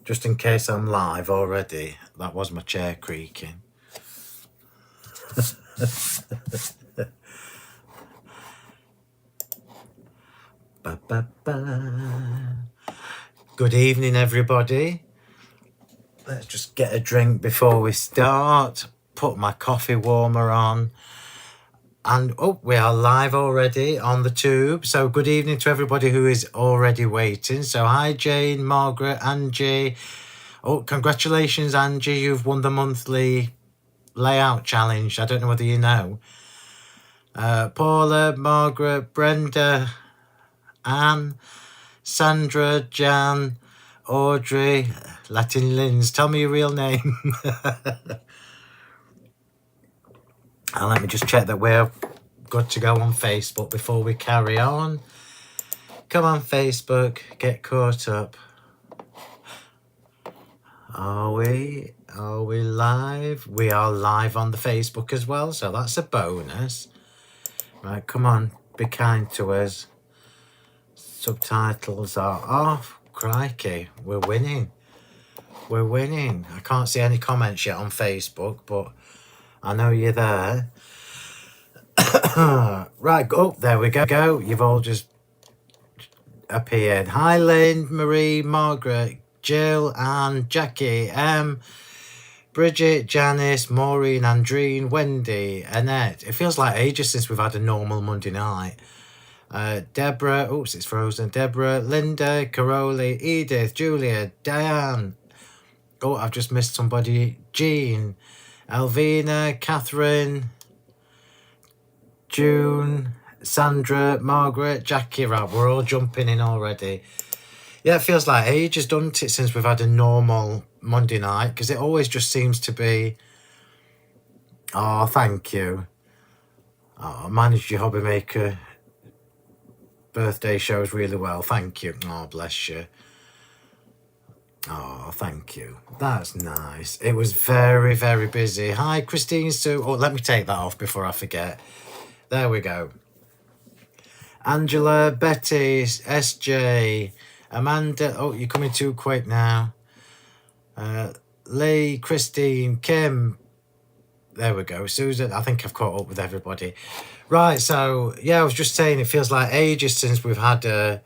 Just in case I'm live already, that was my chair creaking. Good evening, everybody. Let's just get a drink before we start. Put my coffee warmer on. And oh, we are live already on the tube. So good evening to everybody who is already waiting. So hi, Jane, Margaret, Angie. Oh, congratulations, Angie. You've won the monthly layout challenge. I don't know whether you know. Paula, Margaret, Brenda, Anne, Sandra, Jan, Audrey, Latin Lins. Tell me your real name. And let me just check that we're good to go on Facebook before we carry on. Come on, Facebook, get caught up. Are we live? We are live on the Facebook as well, so that's a bonus. Right, come on, be kind to us. Subtitles are off. Crikey, we're winning. We're winning. I can't see any comments yet on Facebook, but I know you're there. Right, oh, there we go. You've all just appeared. Hi, Lynn, Marie, Margaret, Jill, Anne, Jackie, Bridget, Janice, Maureen, Andreen, Wendy, Annette. It feels like ages since we've had a normal Monday night. Deborah, oops, it's frozen. Deborah, Linda, Caroli, Edith, Julia, Diane. Oh, I've just missed somebody. Jean, Alvina, Catherine, June, Sandra, Margaret, Jackie. Right, we're all jumping in already. Yeah, it feels like ages, doesn't it, since we've had a normal Monday night, because it always just seems to be... Oh, thank you. Oh, I managed your hobby maker birthday shows really well. Thank you. Oh, bless you. Oh, thank you. That's nice. It was very, very busy. Hi, Christine Sue. Oh, let me take that off before I forget. There we go. Angela, Betty, SJ, Amanda. Oh, you're coming too quick now. Lee, Christine, Kim. There we go. Susan, I think I've caught up with everybody. Right, so, yeah, I was just saying it feels like ages since we've had an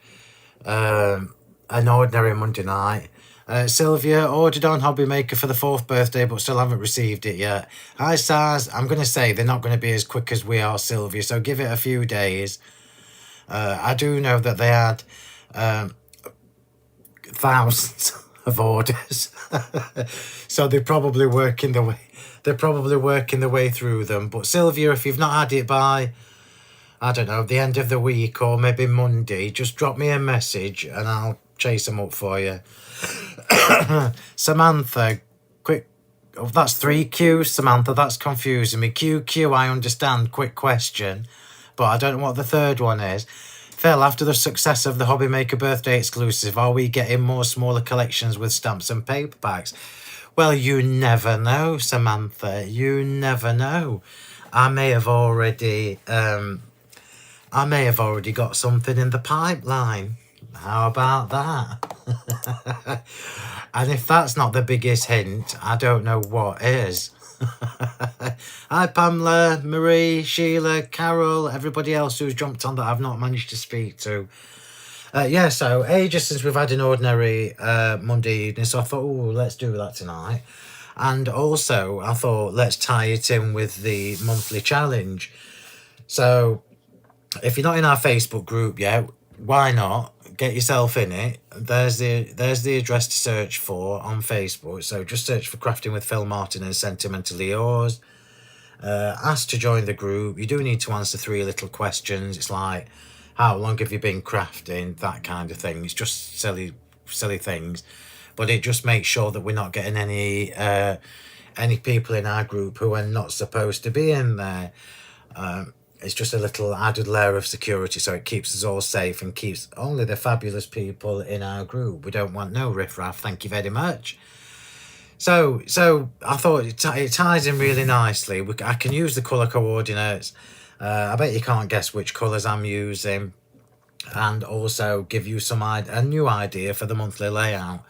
ordinary Monday night. Sylvia, ordered on Hobby Maker for the 4th birthday, but still haven't received it yet. Hi, Saz. I'm going to say they're not going to be as quick as we are, Sylvia, so give it a few days. I do know that they had thousands of orders, so they're probably working the way. They're probably working their way through them. But Sylvia, if you've not had it by, I don't know, the end of the week or maybe Monday, just drop me a message and I'll chase them up for you. Samantha, quick. Oh, that's 3 Qs, Samantha. That's confusing me. QQ, I understand. Quick question. But I don't know what the third one is. Phill, after the success of the Hobby Maker birthday exclusive, are we getting more smaller collections with stamps and paper packs? Well, you never know, Samantha. You never know. I may have already got something in the pipeline. How about that? And if that's not the biggest hint, I don't know what is. Hi, Pamela, Marie, Sheila, Carol, everybody else who's jumped on that I've not managed to speak to. Yeah, so ages since we've had an ordinary Monday evening, so I thought, oh, let's do that tonight. And also, I thought, let's tie it in with the monthly challenge. So, if you're not in our Facebook group yet, why not? Get yourself in it. There's the address to search for on Facebook. So just search for Crafting with Phill Martin and Sentimentally Yours. Ask to join the group. You do need to answer 3 little questions. It's like, how long have you been crafting? That kind of thing. It's just silly things. But it just makes sure that we're not getting any people in our group who are not supposed to be in there. It's just a little added layer of security, so it keeps us all safe and keeps only the fabulous people in our group. We don't want no riffraff, thank you very much. So I thought it ties in really nicely. I can use the colour coordinates. I bet you can't guess which colours I'm using. and also give you a new idea for the monthly layout.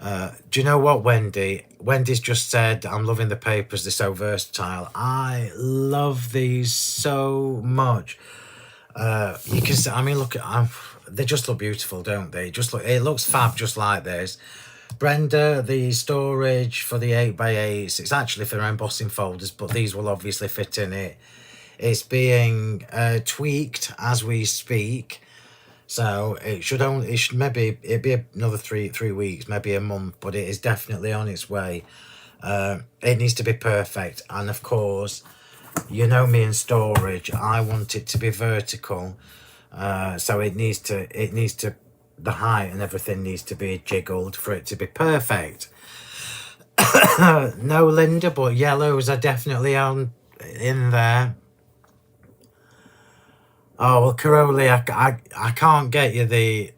Do you know what, Wendy? Wendy's just said, I'm loving the papers, they're so versatile. I love these so much. You can see, I mean, look, they just look beautiful, don't they? It looks fab just like this. Brenda, the storage for the 8x8s, it's actually for embossing folders, but these will obviously fit in it. It's being tweaked as we speak. So it'd be another three weeks, maybe a month, but it is definitely on its way. It needs to be perfect, and of course, you know me in storage, I want it to be vertical. So it needs to, the height and everything needs to be jiggled for it to be perfect. No, Linda, but yellows are definitely in there. Oh, well, Caroli, I can't get you the...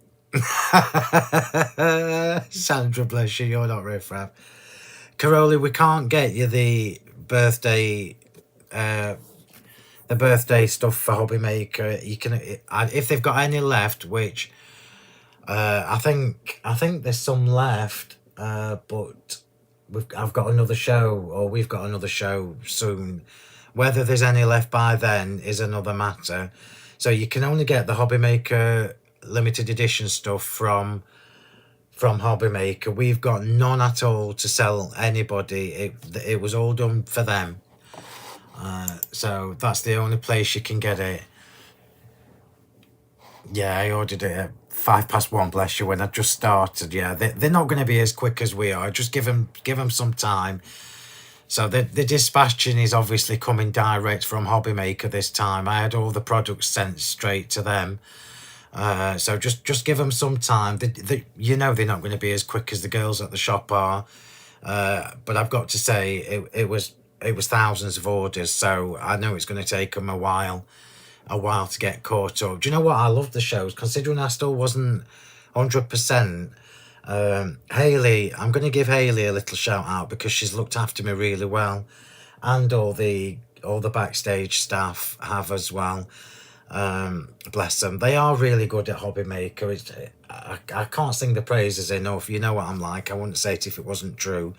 Sandra, bless you, you're not riffraff. Caroli, we can't get you the birthday stuff for Hobby Maker. You can, if they've got any left, which I think there's some left, but we've got another show soon. Whether there's any left by then is another matter. So you can only get the Hobby Maker limited edition stuff from Hobby Maker. We've got none at all to sell anybody. It was all done for them. So that's the only place you can get it. Yeah, I ordered it at 1:05, bless you, when I just started. Yeah, they're not going to be as quick as we are. Just give them some time. So the dispatching is obviously coming direct from Hobby Maker this time. I had all the products sent straight to them. So just give them some time. You know they're not going to be as quick as the girls at the shop are. But I've got to say it was thousands of orders, so I know it's going to take them a while to get caught up. Do you know what? I love the shows, considering I still wasn't 100%. Hayley, I'm going to give Hayley a little shout out because she's looked after me really well, and all the backstage staff have as well. Bless them, they are really good at Hobby Maker. I can't sing the praises enough. You know what I'm like. I wouldn't say it if it wasn't true.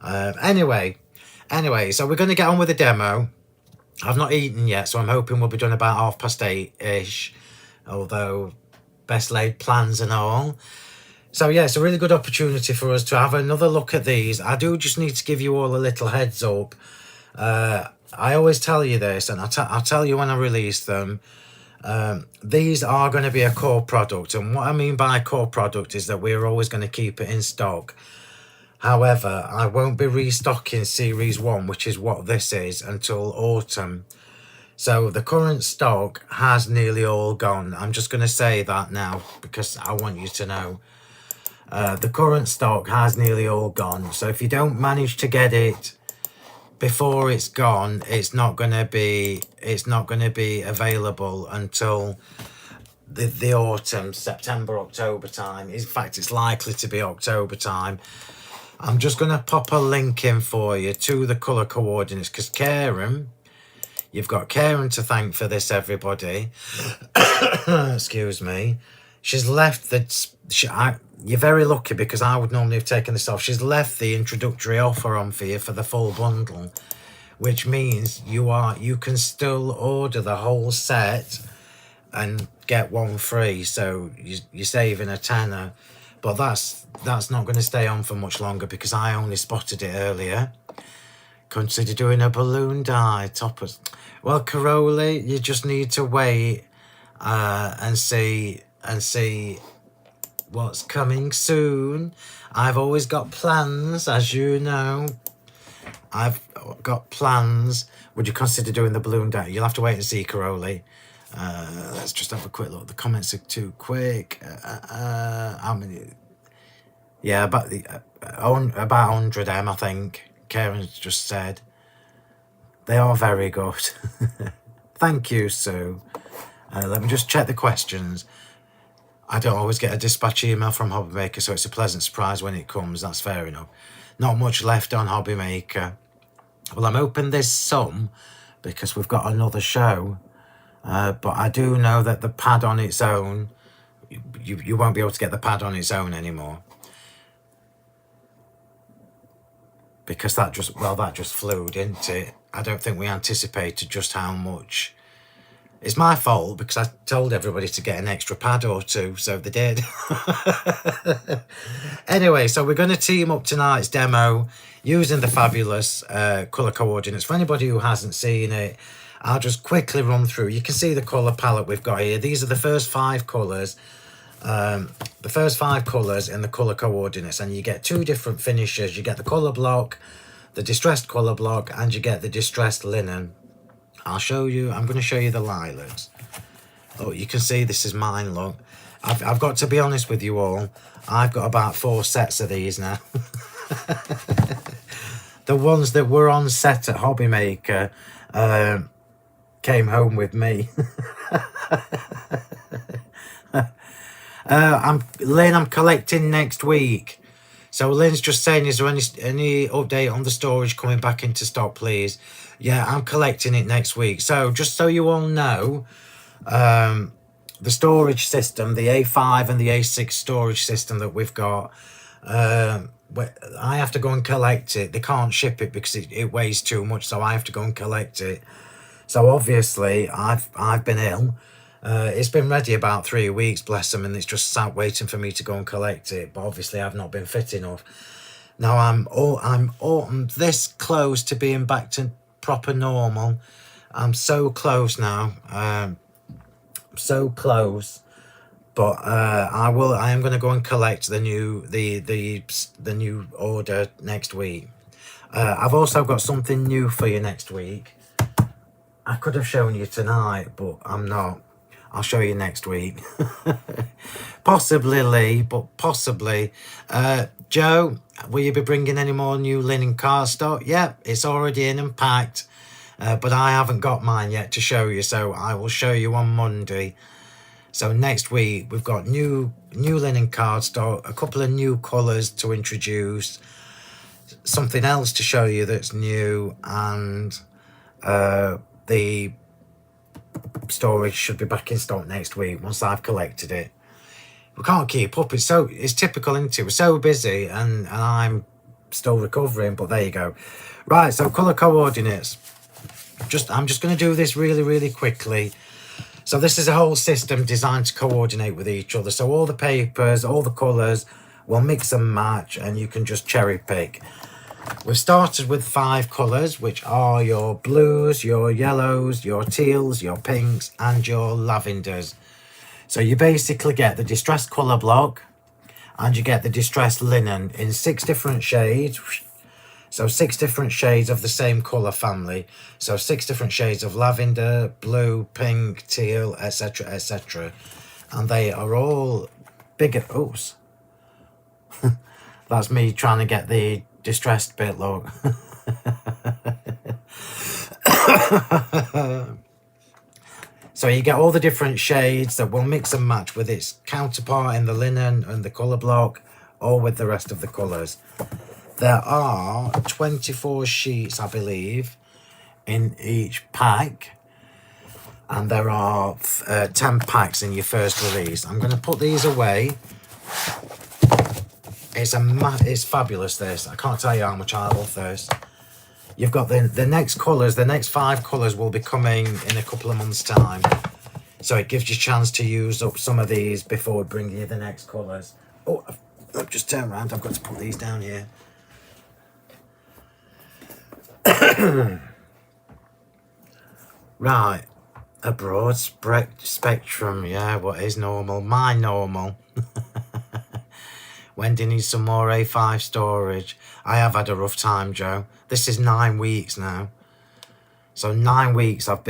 Anyway, so we're going to get on with the demo. I've not eaten yet, so I'm hoping we'll be done about 8:30ish, although best laid plans and all. So yeah, it's a really good opportunity for us to have another look at these. I do just need to give you all a little heads up. I always tell you this, and I'll tell you when I release them. These are going to be a core product, and what I mean by core product is that we're always going to keep it in stock. However, I won't be restocking Series 1, which is what this is, until autumn. So the current stock has nearly all gone. I'm just going to say that now because I want you to know. The current stock has nearly all gone. So if you don't manage to get it before it's gone, it's not going to be available until the autumn, September, October time. In fact, it's likely to be October time. I'm just going to pop a link in for you to the colour coordinates, because Karen, you've got Karen to thank for this, everybody. Excuse me. She's left you're very lucky, because I would normally have taken this off. She's left the introductory offer on for you for the full bundle, which means you can still order the whole set and get one free. So you're saving a tenner. But that's not going to stay on for much longer, because I only spotted it earlier. Consider doing a balloon die toppers. Well, Caroli, you just need to wait and see what's coming soon. I've always got plans, as you know. I've got plans. Would you consider doing the balloon die? You'll have to wait and see, Caroli. Let's just have a quick look. The comments are too quick. How many? Yeah, about 100 M, I think. Karen's just said. They are very good. Thank you, Sue. Let me just check the questions. I don't always get a dispatch email from Hobby Maker, so it's a pleasant surprise when it comes. That's fair enough. Not much left on Hobby Maker. Well, I'm hoping there's some, because we've got another show. But I do know that the pad on its own, you won't be able to get the pad on its own anymore. Because that just flew, didn't it? I don't think we anticipated just how much. It's my fault because I told everybody to get an extra pad or two, so they did. Anyway, so we're going to team up tonight's demo using the fabulous colour coordinates. For anybody who hasn't seen it, I'll just quickly run through. You can see the colour palette we've got here. These are the first 5 colours. The first 5 colours in the colour coordinates, and you get 2 different finishes. You get the colour block, the distressed colour block, and you get the distressed linen. I'll show you. I'm going to show you the lilacs. Oh, you can see this is mine, look. I've got to be honest with you all. I've got about 4 sets of these now. The ones that were on set at Hobby Maker came home with me. Lynn, I'm collecting next week. So Lynn's just saying, is there any update on the storage coming back into stock, please? Yeah, I'm collecting it next week. So just so you all know, the storage system, the A5 and the A6 storage system that we've got, I have to go and collect it. They can't ship it because it weighs too much, so I have to go and collect it. So obviously I've been ill. It's been ready about 3 weeks, bless them, and it's just sat waiting for me to go and collect it. But obviously I've not been fit enough. Now I'm this close to being back to proper normal. I'm so close now. So close. But I am going to go and collect the new order next week. I've also got something new for you next week. I could have shown you tonight, but I'm not. I'll show you next week. Possibly Lee, but possibly. Joe, will you be bringing any more new linen cardstock? Yep, it's already in and packed. But I haven't got mine yet to show you, so I will show you on Monday. So next week, we've got new linen cardstock, a couple of new colours to introduce, something else to show you that's new, and the storage should be back in stock next week once I've collected it. We can't keep up. It's typical, isn't it? We're so busy, and I'm still recovering, but there you go. Right, so colour coordinates. I'm just going to do this really, really quickly. So this is a whole system designed to coordinate with each other. So all the papers, all the colours will mix and match, and you can just cherry pick. We've started with 5 colours, which are your blues, your yellows, your teals, your pinks, and your lavenders. So you basically get the distressed colour block, and you get the distressed linen in 6 different shades. So 6 different shades of the same colour family. So 6 different shades of lavender, blue, pink, teal, etc., etc. And they are all bigger. Oops. That's me trying to get the distressed bit, look. So you get all the different shades that will mix and match with its counterpart in the linen and the colour block, or with the rest of the colours. There are 24 sheets, I believe, in each pack, and there are 10 packs in your first release. I'm going to put these away. It's fabulous, this. I can't tell you how much I love this. You've got the next colours. The next 5 colours will be coming in a couple of months' time. So it gives you a chance to use up some of these before we bring you the next colours. Oh, I've just turned around. I've got to put these down here. Right. A broad spectrum. Yeah, what is normal? My normal. Wendy needs some more A5 storage. I have had a rough time, Joe. This is 9 weeks now. So 9 weeks I've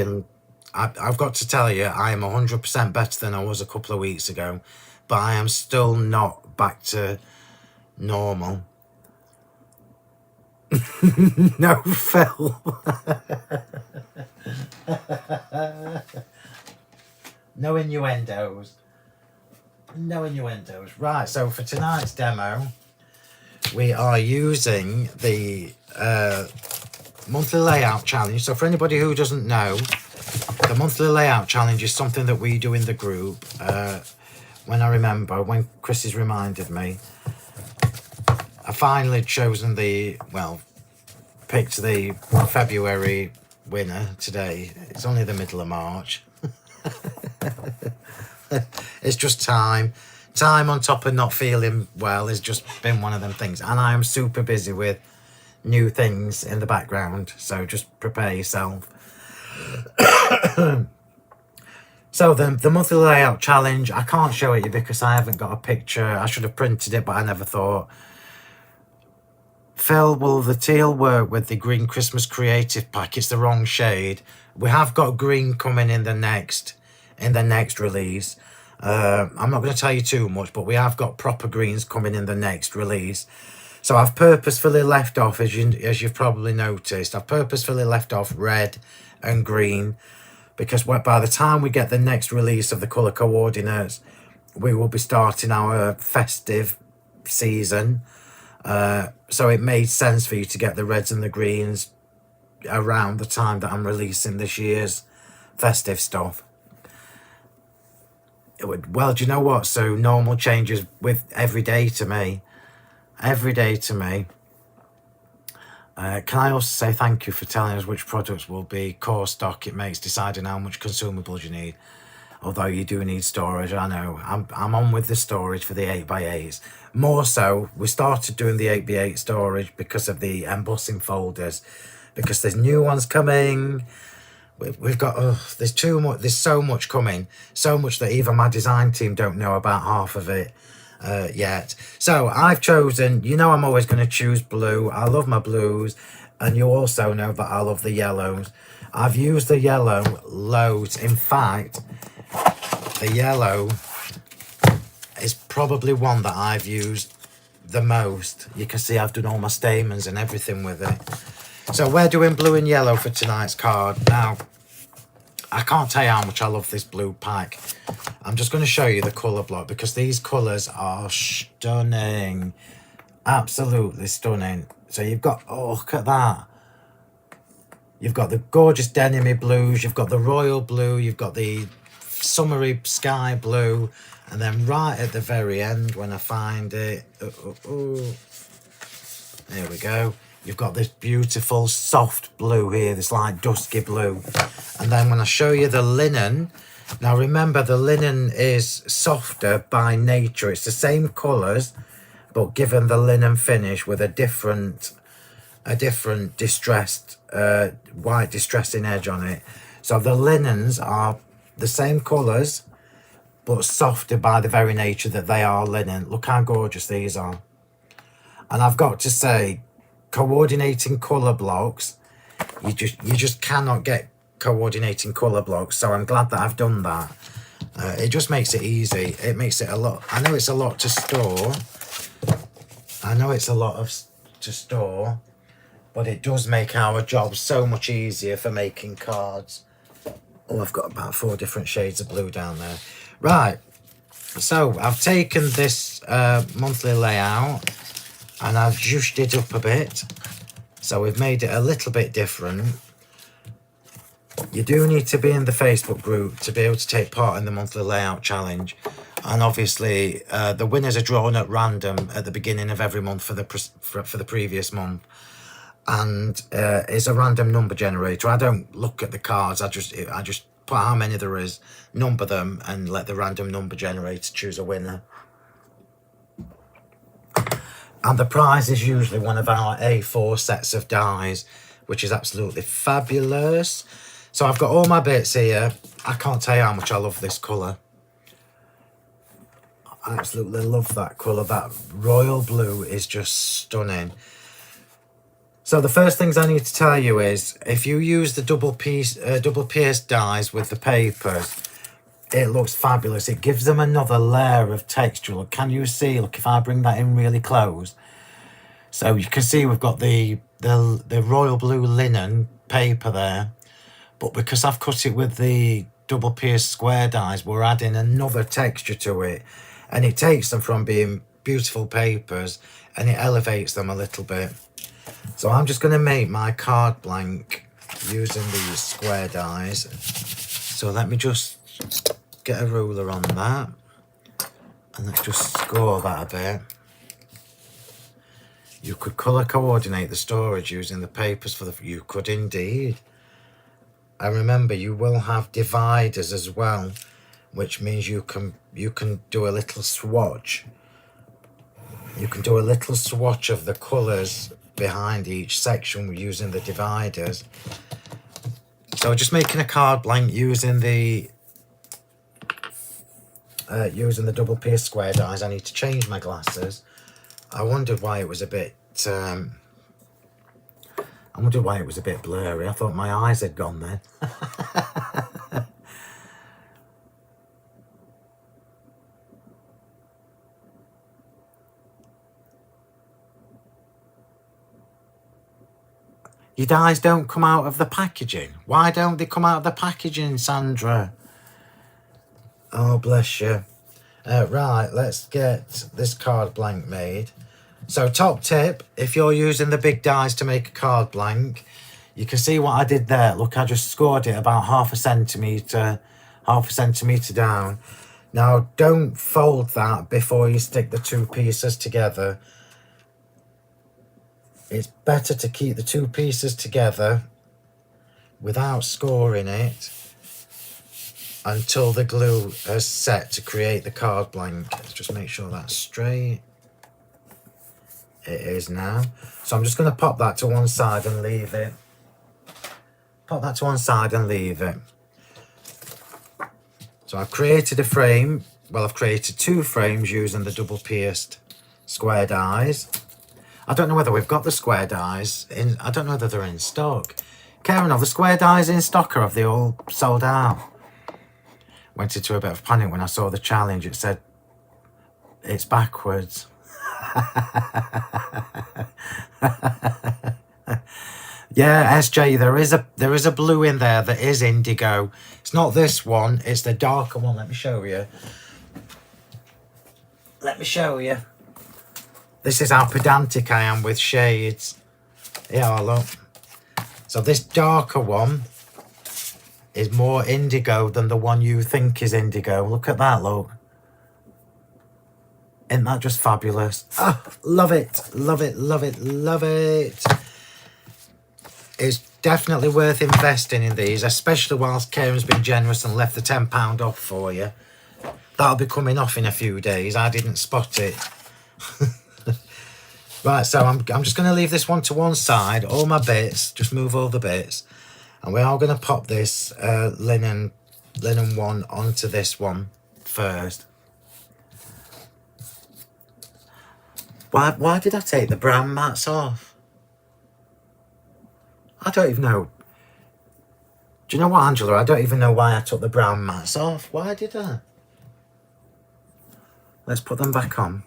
got to tell you, I am 100% better than I was a couple of weeks ago. But I am still not back to normal. No, Phil. No innuendos. No innuendos. Right, so for tonight's demo, we are using the monthly layout challenge. So for anybody who doesn't know, the monthly layout challenge is something that we do in the group. When Chris has reminded me, I finally chosen picked the February winner today. It's only the middle of March. It's just time on top of not feeling well has just been one of them things, and I am super busy with new things in the background, so just prepare yourself. So the monthly layout challenge, I can't show it you because I haven't got a picture. I should have printed it, but I never thought. Phill, will the teal work with the green Christmas creative pack? It's the wrong shade. We have got green coming in the next release. I'm not going to tell you too much, but we have got proper greens coming in the next release. So I've purposefully left off, as you've probably noticed, I've purposefully left off red and green, because by the time we get the next release of the colour coordinates, we will be starting our festive season. So it made sense for you to get the reds and the greens around the time that I'm releasing this year's festive stuff. Well, do you know what? So normal changes with every day to me. Every day to me. Can I also say thank you for telling us which products will be core stock? It makes deciding how much consumables you need. Although you do need storage, I know. I'm on with the storage for the 8x8s. More so, we started doing the 8x8 storage because of the embossing folders. Because there's new ones coming. We've got, there's too much, there's so much coming. So much that even my design team don't know about half of it yet. So I've chosen, I'm always going to choose blue. I love my blues. And you also know that I love the yellows. I've used the yellow loads. In fact, the yellow is probably one that I've used the most. You can see I've done all my stamens and everything with it. So we're doing blue and yellow for tonight's card. Now, I can't tell you how much I love this blue pack. I'm just going to show you the colour block because these colours are stunning. Absolutely stunning. So you've got, look at that. You've got the gorgeous denim blues. You've got the royal blue. You've got the summery sky blue. And then right at the very end, when I find it, there we go. You've got this beautiful soft blue here, this like dusky blue. And then when I show you the linen, now remember the linen is softer by nature. It's the same colours, but given the linen finish with a different distressed, white distressing edge on it. So the linens are the same colours, but softer by the very nature that they are linen. Look how gorgeous these are. And I've got to say, coordinating colour blocks, you just cannot get coordinating colour blocks. So I'm glad that I've done that. It just makes it easy. It makes it a lot. I know it's a lot to store. But it does make our job so much easier for making cards. Oh, I've got about 4 different shades of blue down there. Right. So I've taken this monthly layout and I've zhushed it up a bit. So we've made it a little bit different. You do need to be in the Facebook group to be able to take part in the monthly layout challenge. And obviously, the winners are drawn at random at the beginning of every month for the previous month. And it's a random number generator. I don't look at the cards. I just put how many there is, number them, and let the random number generator choose a winner. And the prize is usually one of our A4 sets of dies, which is absolutely fabulous. So I've got all my bits here. I can't tell you how much I love this colour. I absolutely love that colour. That royal blue is just stunning. So the first things I need to tell you is, if you use the double pierced dies with the papers, it looks fabulous. It gives them another layer of texture. Look, can you see? Look, if I bring that in really close. So you can see we've got the royal blue linen paper there. But because I've cut it with the double pierced square dies, we're adding another texture to it. And it takes them from being beautiful papers and it elevates them a little bit. So I'm just going to make my card blank using these square dies. So let me just get a ruler on that. And let's just score that a bit. You could colour coordinate the storage using the papers for the... You could indeed. And remember, you will have dividers as well, which means you can do a little swatch. You can do a little swatch of the colours behind each section using the dividers. So just making a card blank using the double pierced square dies. I need to change my glasses. I wondered why it was a bit blurry. I thought my eyes had gone then. Your dies don't come out of the packaging. Why don't they come out of the packaging, Sandra? Oh, bless you. Right, let's get this card blank made. So top tip, if you're using the big dies to make a card blank, you can see what I did there. Look, I just scored it about half a centimetre down. Now, don't fold that before you stick the two pieces together. It's better to keep the two pieces together without scoring it until the glue is set to create the card blank. Let's just make sure that's straight. It is now. So I'm just going to pop that to one side and leave it. Pop that to one side and leave it. So I've created a frame. Well, I've created two frames using the double pierced square dies. I don't know whether we've got the square dies in. I don't know whether they're in stock. Karen, are the square dies in stock or have they all sold out? Went into a bit of panic when I saw the challenge. It said it's backwards. Yeah, SJ, there is a blue in there that is indigo. It's not this one, it's the darker one. Let me show you. This is how pedantic I am with shades. Yeah, look. So this darker one is more indigo than the one you think is indigo. Look at that, look. Isn't that just fabulous? Oh, love it, love it, love it, love it. It's definitely worth investing in these, especially whilst Karen's been generous and left the £10 off for you. That'll be coming off in a few days. I didn't spot it. Right, so I'm just going to leave this one to one side. All my bits, just move all the bits. And we are going to pop this linen one onto this one first. Why did I take the brown mats off? I don't even know. Do you know what, Angela? I don't even know why I took the brown mats off. Why did I? Let's put them back on.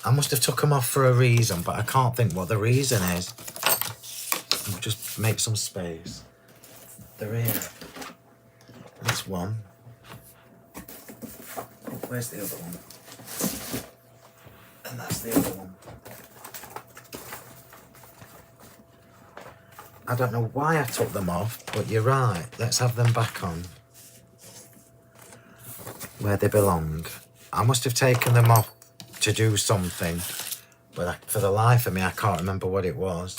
I must have took them off for a reason, but I can't think what the reason is. I'll just make some space. They're here. That's one. Where's the other one? And that's the other one. I don't know why I took them off, but you're right. Let's have them back on where they belong. I must have taken them off to do something, but for the life of me, I can't remember what it was.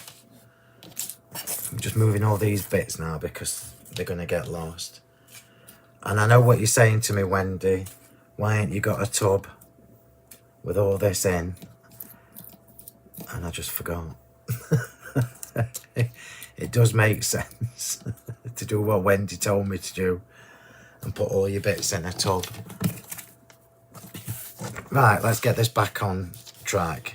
I'm just moving all these bits now because they're going to get lost. And I know what you're saying to me, Wendy. Why ain't you got a tub with all this in? And I just forgot. It does make sense to do what Wendy told me to do and put all your bits in a tub. Right, let's get this back on track.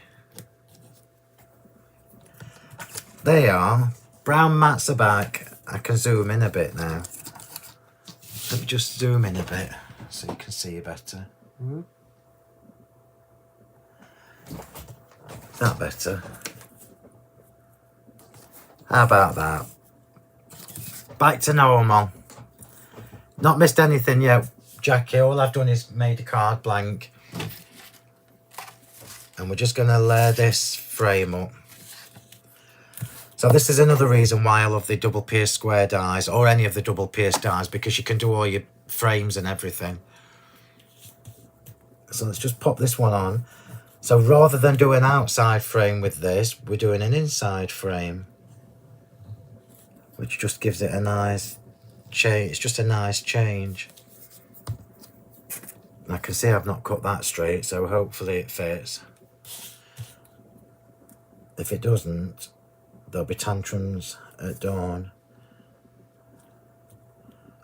There you are. Brown mats are back. I can zoom in a bit now. Let me just zoom in a bit so you can see better. That better. How about that? Back to normal. Not missed anything yet, Jackie. All I've done is made a card blank. And we're just going to layer this frame up. So So this is another reason why I love the double pierced square dies, or any of the double pierced dies, because you can do all your frames and everything. So let's just pop this one on. So rather than do an outside frame with this, we're doing an inside frame, which just gives it a nice change. It's just a nice change. I can see I've not cut that straight, so hopefully it fits. If it doesn't, there'll be tantrums at dawn.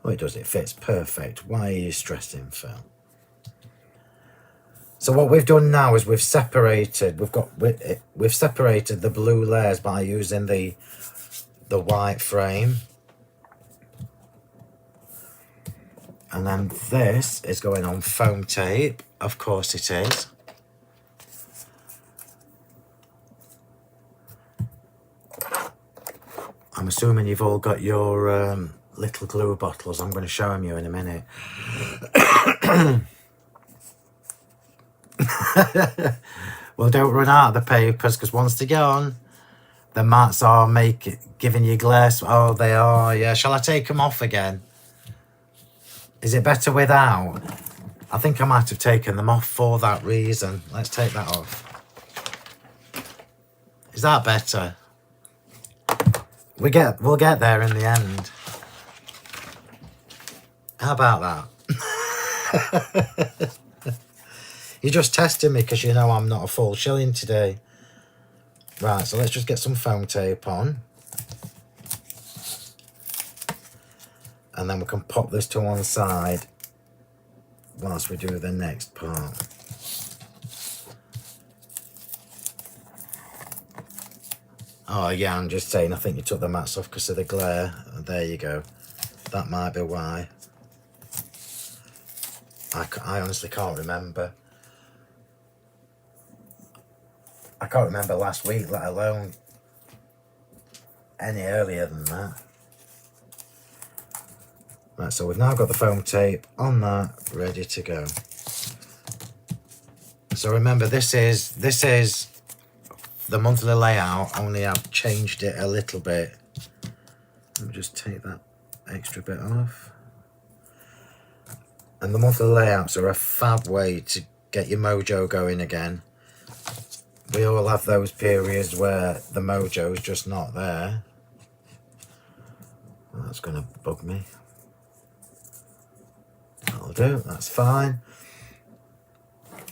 Oh, it does. It fits perfect. Why are you stressing, Phil? So what we've done now is we've separated. We've separated the blue layers by using the white frame, and then this is going on foam tape. Of course it is. I'm assuming you've all got your little glue bottles. I'm going to show them you in a minute. Well, don't run out of the papers, because once they get on, the mats are giving you glare. Oh, they are, yeah. Shall I take them off again? Is it better without? I think I might have taken them off for that reason. Let's take that off. Is that better? We'll get there in the end. How about that? You're just testing me because you know I'm not a full shilling today. Right, so let's just get some foam tape on. And then we can pop this to one side whilst we do the next part. Oh yeah, I'm just saying, I think you took the mats off because of the glare. There you go. That might be why. I honestly can't remember. I can't remember last week, let alone any earlier than that. Right, so we've now got the foam tape on that, ready to go. So remember, this is the monthly layout, only I've changed it a little bit. Let me just take that extra bit off. And the monthly layouts are a fab way to get your mojo going again. We all have those periods where the mojo's just not there. Well, that's going to bug me. That'll do, that's fine.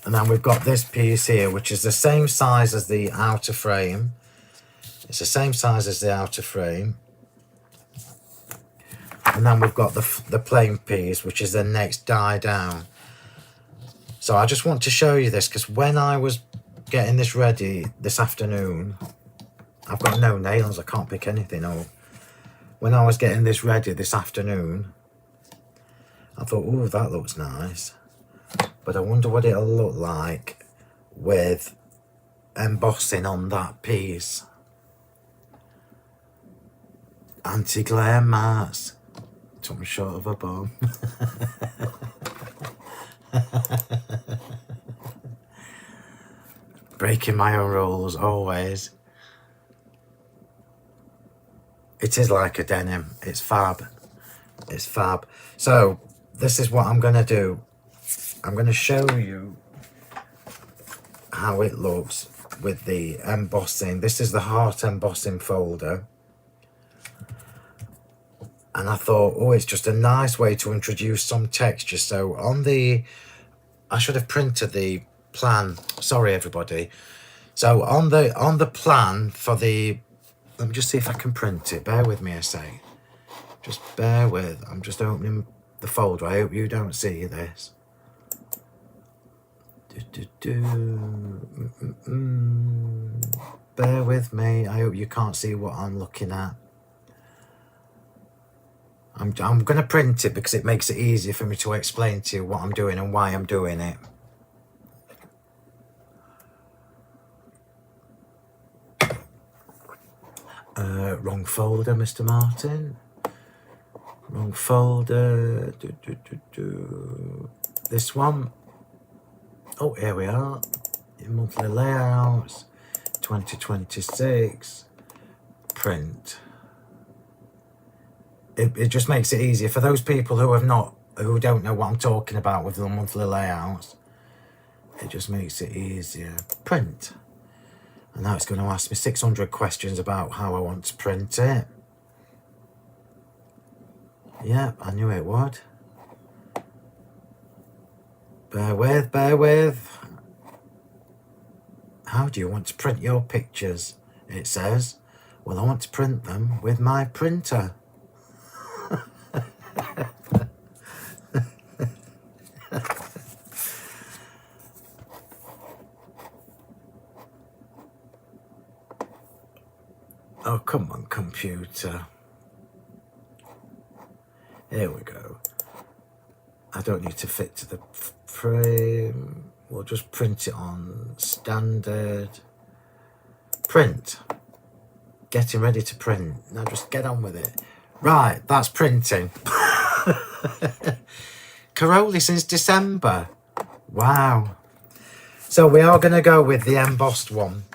And then we've got this piece here, which is the same size as the outer frame. It's the same size as the outer frame. And then we've got the plain piece, which is the next die down. So I just want to show you this, because when I was getting this ready this afternoon, I've got no nails, I can't pick anything up. When I was getting this ready this afternoon, I thought, oh, that looks nice. But I wonder what it'll look like with embossing on that piece. Anti-glare mats. Took me short of a bomb. Breaking my own rules, always. It is like a denim. It's fab. It's fab. So, this is what I'm going to do. I'm going to show you how it looks with the embossing. This is the heart embossing folder. And I thought, oh, it's just a nice way to introduce some texture. So on the, I should have printed the plan. Sorry, everybody. So on the plan for the, let me just see if I can print it. Bear with me a sec. Just bear with. I'm just opening the folder. I hope you don't see this. Bear with me. I hope you can't see what I'm looking at. I'm going to print it because it makes it easier for me to explain to you what I'm doing and why I'm doing it. Wrong folder, Mr. Martin. Wrong folder. This one. Oh, here we are. Monthly layouts. 2026. print. It just makes it easier for those people who don't know what I'm talking about with the monthly layouts. It just makes it easier. Print. And now it's going to ask me 600 questions about how I want to print it. Yep, I knew it would. Bear with, bear with. How do you want to print your pictures? It says, well, I want to print them with my printer. Oh, come on, computer. Here we go. I don't need to fit to the frame. We'll just print it on standard. Print. Getting ready to print. Now just get on with it. Right, that's printing. Caroli since December. Wow. So we are going to go with the embossed one.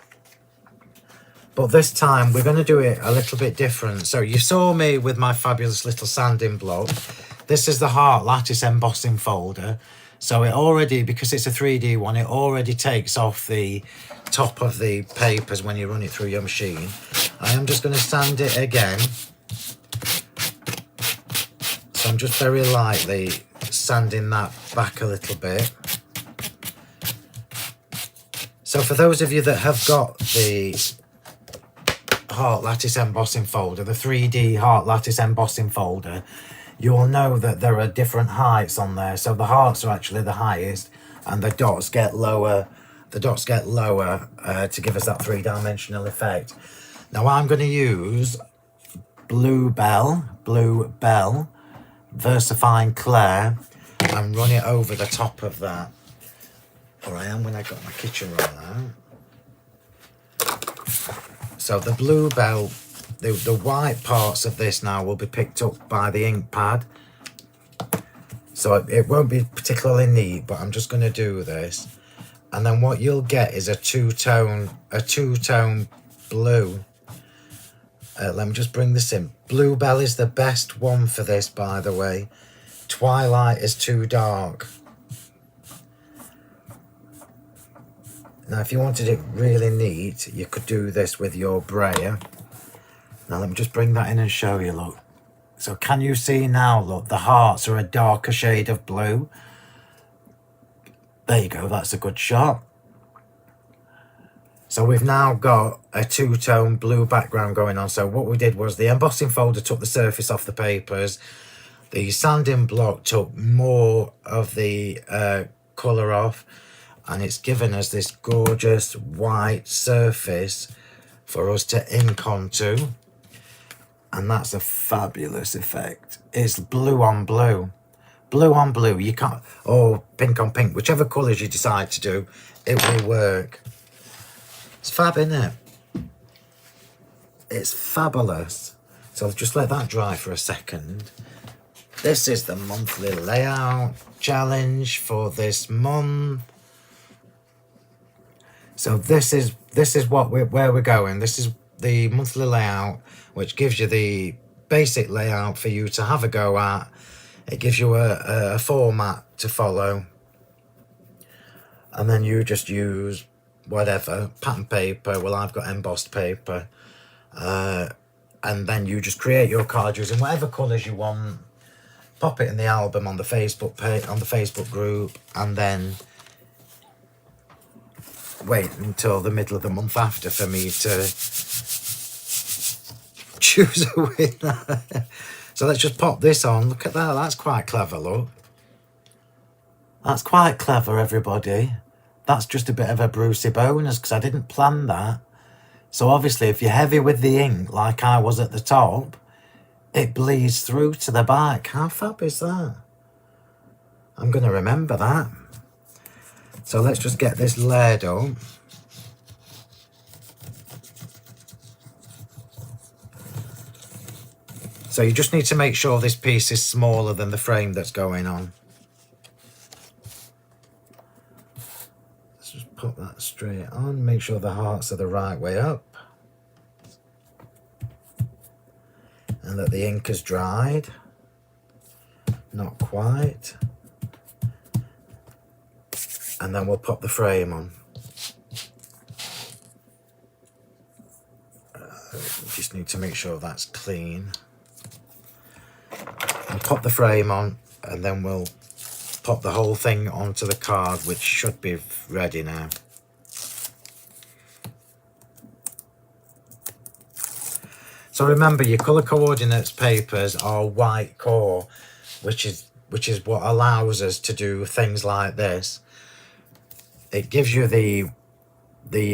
But this time we're going to do it a little bit different. So you saw me with my fabulous little sanding block. This is the Heart Lattice embossing folder. So it already, because it's a 3D one, it already takes off the top of the papers when you run it through your machine. I am just going to sand it again. So I'm just very lightly sanding that back a little bit. So for those of you that have got the Heart Lattice embossing folder, the 3D Heart Lattice embossing folder, you'll know that there are different heights on there. So the hearts are actually the highest and the dots get lower. The dots get lower to give us that three-dimensional effect. Now I'm going to use Bluebell VersaFine Clair and run it over the top of that. Or I am when I got my kitchen roll out. So the Bluebell, the white parts of this now will be picked up by the ink pad. So it won't be particularly neat, but I'm just going to do this. And then what you'll get is a two-tone blue. Let me just bring this in. Bluebell is the best one for this, by the way. Twilight is too dark. Now, if you wanted it really neat, you could do this with your brayer. Now, let me just bring that in and show you, look. So, can you see now, look, the hearts are a darker shade of blue. There you go, that's a good shot. So, we've now got a two-tone blue background going on. So, what we did was the embossing folder took the surface off the papers. The sanding block took more of the colour off. And it's given us this gorgeous white surface for us to ink onto. And that's a fabulous effect. It's blue on blue. Blue on blue. You can't, or pink on pink. Whichever colours you decide to do, it will work. It's fab, isn't it? It's fabulous. So just let that dry for a second. This is the monthly layout challenge for this month. So this is what where we're going. This is the monthly layout, which gives you the basic layout for you to have a go at. It gives you a format to follow, and then you just use whatever pattern paper. Well, I've got embossed paper, and then you just create your card using whatever colours you want. Pop it in the album on the Facebook page, on the Facebook group, and then wait until the middle of the month after for me to choose a winner. So let's just pop this on. Look at that. That's quite clever, look. That's quite clever, everybody. That's just a bit of a Brucey bonus because I didn't plan that. So obviously, if you're heavy with the ink, like I was at the top, it bleeds through to the back. How fab is that? I'm going to remember that. So let's just get this layered up. So you just need to make sure this piece is smaller than the frame that's going on. Let's just put that straight on. Make sure the hearts are the right way up. and that the ink has dried. Not quite. And then we'll pop the frame on. Just need to make sure that's clean. And pop the frame on, and then we'll pop the whole thing onto the card, which should be ready now. So remember, your colour coordinates papers are white core, which is what allows us to do things like this. It gives you the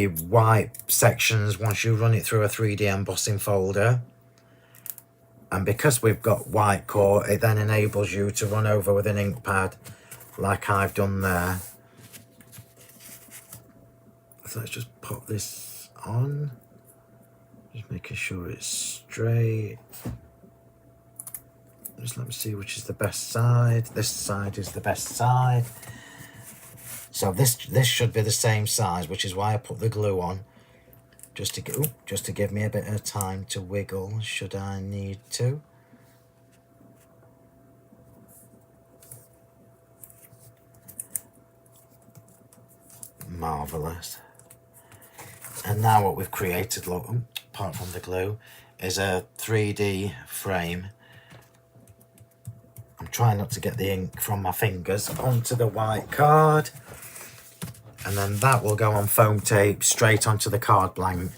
white sections once you run it through a 3D embossing folder. And because we've got white core, it then enables you to run over with an ink pad like I've done there. So let's just pop this on. Just making sure it's straight. Just let me see which is the best side. This side is the best side. So this should be the same size, which is why I put the glue on, just to give me a bit of time to wiggle should I need to. Marvellous. And now what we've created, look, apart from the glue, is a 3D frame. I'm trying not to get the ink from my fingers onto the white card. And then that will go on foam tape straight onto the card blank.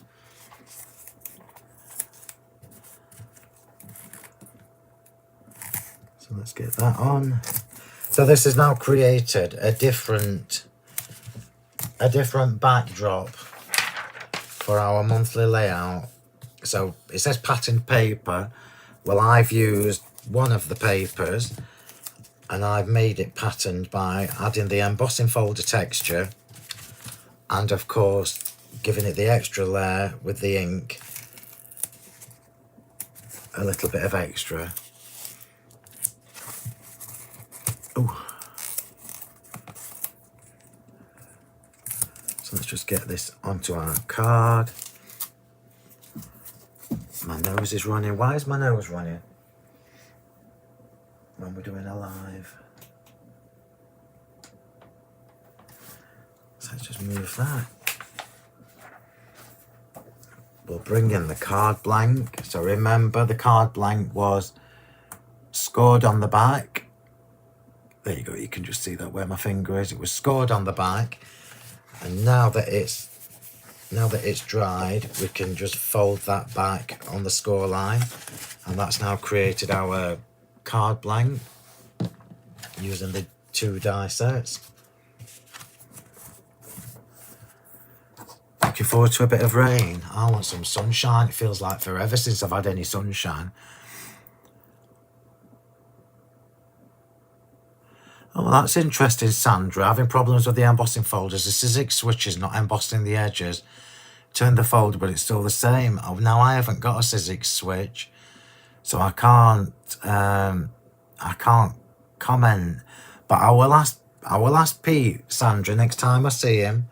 So let's get that on. So this has now created a different backdrop for our monthly layout. So it says patterned paper. Well, I've used one of the papers and I've made it patterned by adding the embossing folder texture and of course giving it the extra layer with the ink, a little bit of extra. Ooh. So let's just get this onto our card. My nose is running. Why is my nose running when we're doing a live? So let's just move that. We'll bring in the card blank. So remember, the card blank was scored on the back. There you go, you can just see that where my finger is. It was scored on the back. And now that it's dried, we can just fold that back on the score line. And that's now created our card blank using the 2 die sets. Looking forward to a bit of rain. I want some sunshine. It feels like forever since I've had any sunshine. Oh, that's interesting, Sandra. Having problems with the embossing folders. The Sizzix switch is not embossing the edges. Turn the folder, but it's still the same. Oh, now I haven't got a Sizzix switch, so I can't comment. But I will ask Pete, Sandra, next time I see him.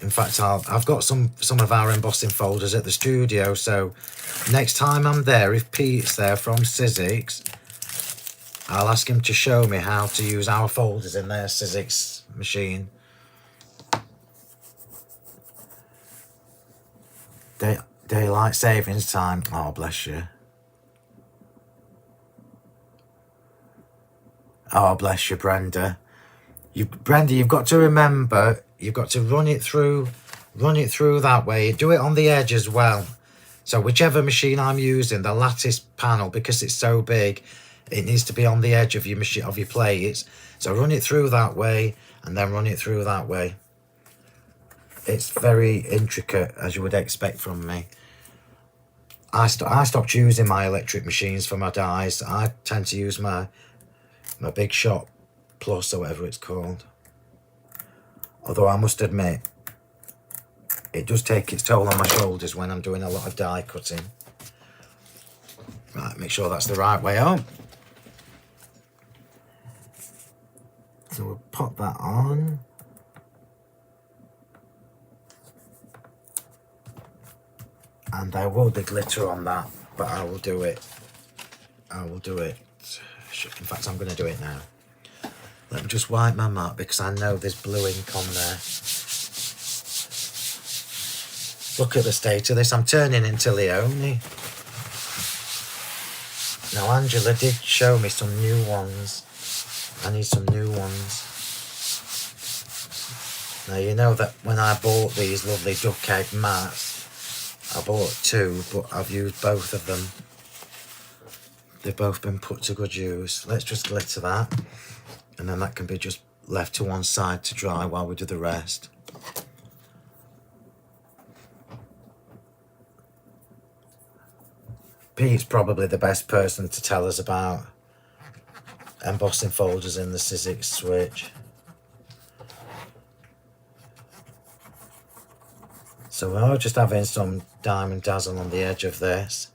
In fact, I've got some of our embossing folders at the studio, so next time I'm there, if Pete's there from Sizzix, I'll ask him to show me how to use our folders in their Sizzix machine. Daylight savings time. Oh, bless you. Oh, bless you, Brenda. Brenda, you've got to remember, you've got to run it through that way. Do it on the edge as well. So whichever machine I'm using, the lattice panel, because it's so big, it needs to be on the edge of your machine, of your plates. So run it through that way and then run it through that way. It's very intricate, as you would expect from me. I stopped using my electric machines for my dies. I tend to use my Big Shot Plus or whatever it's called. Although I must admit, it does take its toll on my shoulders when I'm doing a lot of die cutting. Right, make sure that's the right way up. So we'll pop that on. And there will be glitter on that, but I will do it. In fact, I'm going to do it now. Let me just wipe my mat because I know there's blue ink on there. Look at the state of this. I'm turning into Leone. Now, Angela did show me some new ones. I need some new ones. Now, you know that when I bought these lovely duck egg mats, I bought 2, but I've used both of them. They've both been put to good use. Let's just glitter that. And then that can be just left to one side to dry while we do the rest. Pete's probably the best person to tell us about embossing folders in the Sizzix switch. So we're just having some diamond dazzle on the edge of this.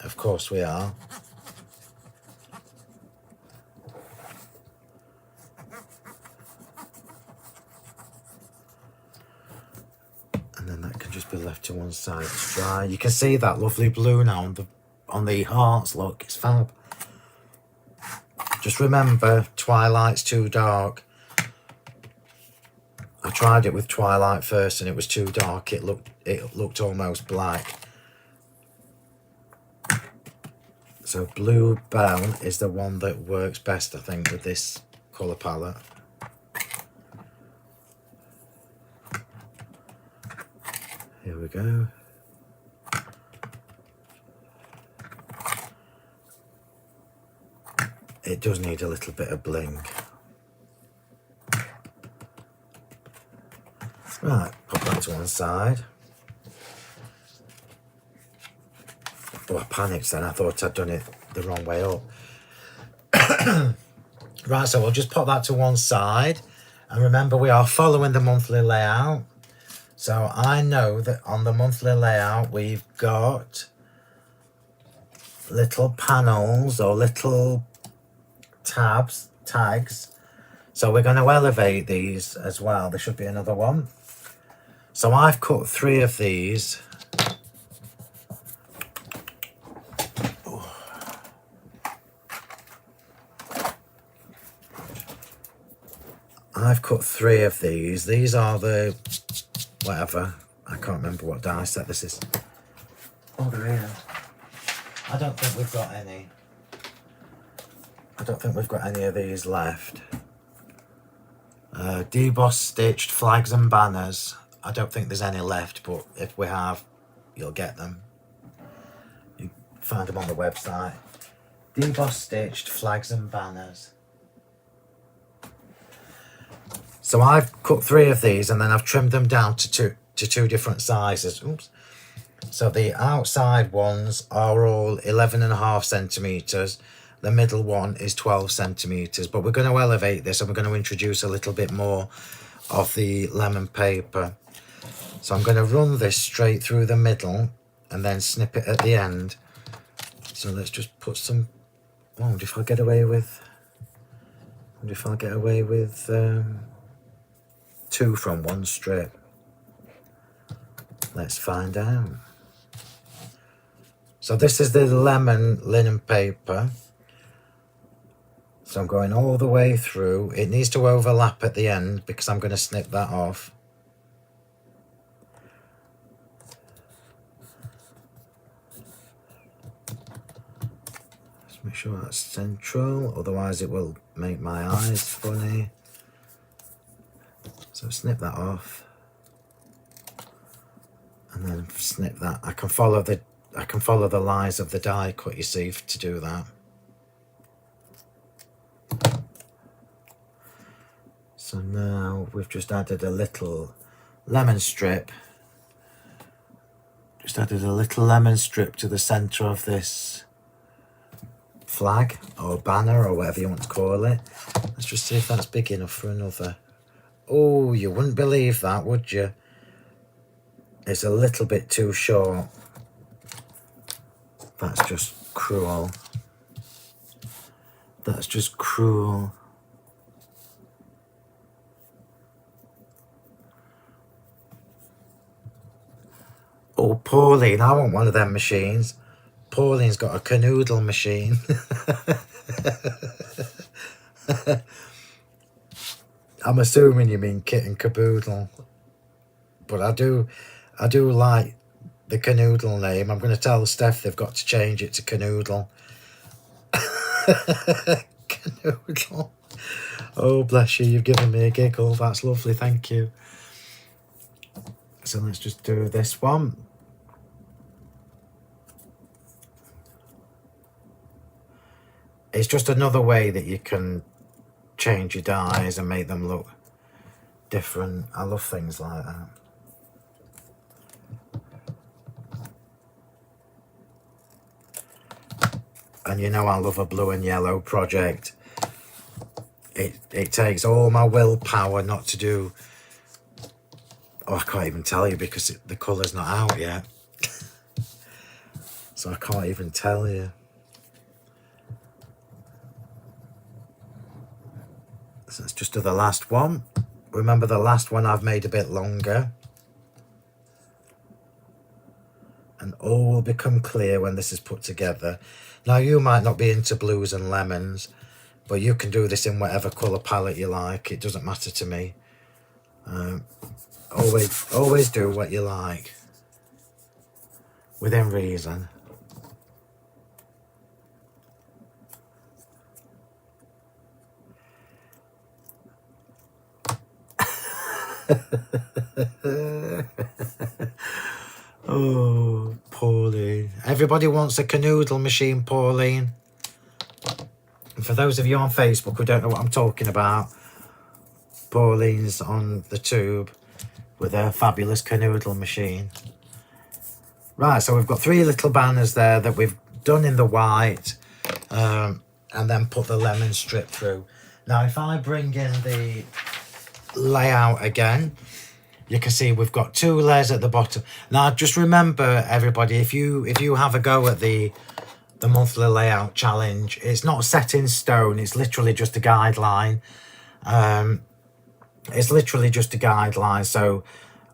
Of course we are. And then that can just be left to one side to dry. You can see that lovely blue now on the hearts. Look, it's fab. Just remember, Twilight's too dark. I tried it with Twilight first and it was too dark. It looked almost black. So Blue Bell is the one that works best, I think, with this colour palette. Here we go. It does need a little bit of bling. Right, pop that to one side. Oh, I panicked then. I thought I'd done it the wrong way up. Right, so we'll just pop that to one side. And remember, we are following the monthly layout. So I know that on the monthly layout, we've got little panels or little tags. So we're going to elevate these as well. There should be another one. So I've cut 3 of these. I've cut 3 of these. These are the whatever. I can't remember what die set this is. Oh, they're here. I don't think we've got any. I don't think we've got any of these left. Deboss stitched flags and banners. I don't think there's any left, but if we have, you'll get them. You find them on the website. Deboss stitched flags and banners. So I've cut 3 of these and then I've trimmed them down to two different sizes. Oops. So the outside ones are all 11.5 centimetres. The middle one is 12 centimetres. But we're going to elevate this and we're going to introduce a little bit more of the lemon paper. So I'm going to run this straight through the middle and then snip it at the end. So let's just put some... Oh, I wonder if I'll get away with... I wonder if I'll get away with 2 from one strip. Let's find out. So this is the lemon linen paper. So I'm going all the way through. It needs to overlap at the end because I'm going to snip that off. Let's make sure that's central, otherwise it will make my eyes funny. So snip that off. And then snip that. I can follow the lines of the die cut, you see, to do that. So now we've just added a little lemon strip. Just added a little lemon strip to the centre of this flag or banner or whatever you want to call it. Let's just see if that's big enough for another. Oh, you wouldn't believe that, would you? It's a little bit too short. That's just cruel. That's just cruel. Oh, Pauline, I want one of them machines. Pauline's got a canoodle machine. I'm assuming you mean kit and caboodle. But I do like the canoodle name. I'm going to tell Steph they've got to change it to canoodle. Canoodle. Oh, bless you, you've given me a giggle. That's lovely, thank you. So let's just do this one. It's just another way that you can change your dies and make them look different. I love things like that. And you know I love a blue and yellow project. It takes all my willpower not to do... Oh, I can't even tell you because the colour's not out yet. So I can't even tell you. So let's just do the last one. Remember, the last one I've made a bit longer. And all will become clear when this is put together. Now, you might not be into blues and lemons, but you can do this in whatever colour palette you like. It doesn't matter to me. Always do what you like, within reason. Oh, Pauline. Everybody wants a canoodle machine, Pauline. And for those of you on Facebook who don't know what I'm talking about, Pauline's on the tube with her fabulous canoodle machine. Right, so we've got 3 little banners there that we've done in the white, and then put the lemon strip through. Now, if I bring in the layout again, you can see we've got 2 layers at the bottom. Now, just remember, everybody, if you have a go at the monthly layout challenge, it's not set in stone. It's literally just a guideline. It's literally just a guideline. So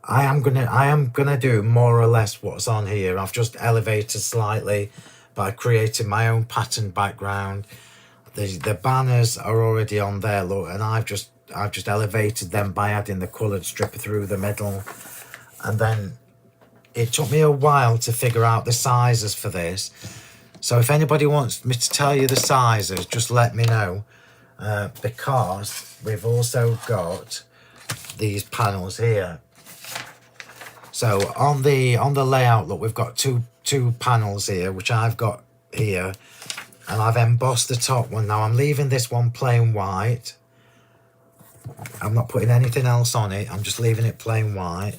I am gonna do more or less what's on here. I've just elevated slightly by creating my own pattern background. The banners are already on there, look, and I've just elevated them by adding the coloured strip through the middle. And then it took me a while to figure out the sizes for this. So if anybody wants me to tell you the sizes, just let me know, because we've also got these panels here. So on the layout, look, we've got two panels here, which I've got here, and I've embossed the top one. Now I'm leaving this one plain white. I'm not putting anything else on it. I'm just leaving it plain white,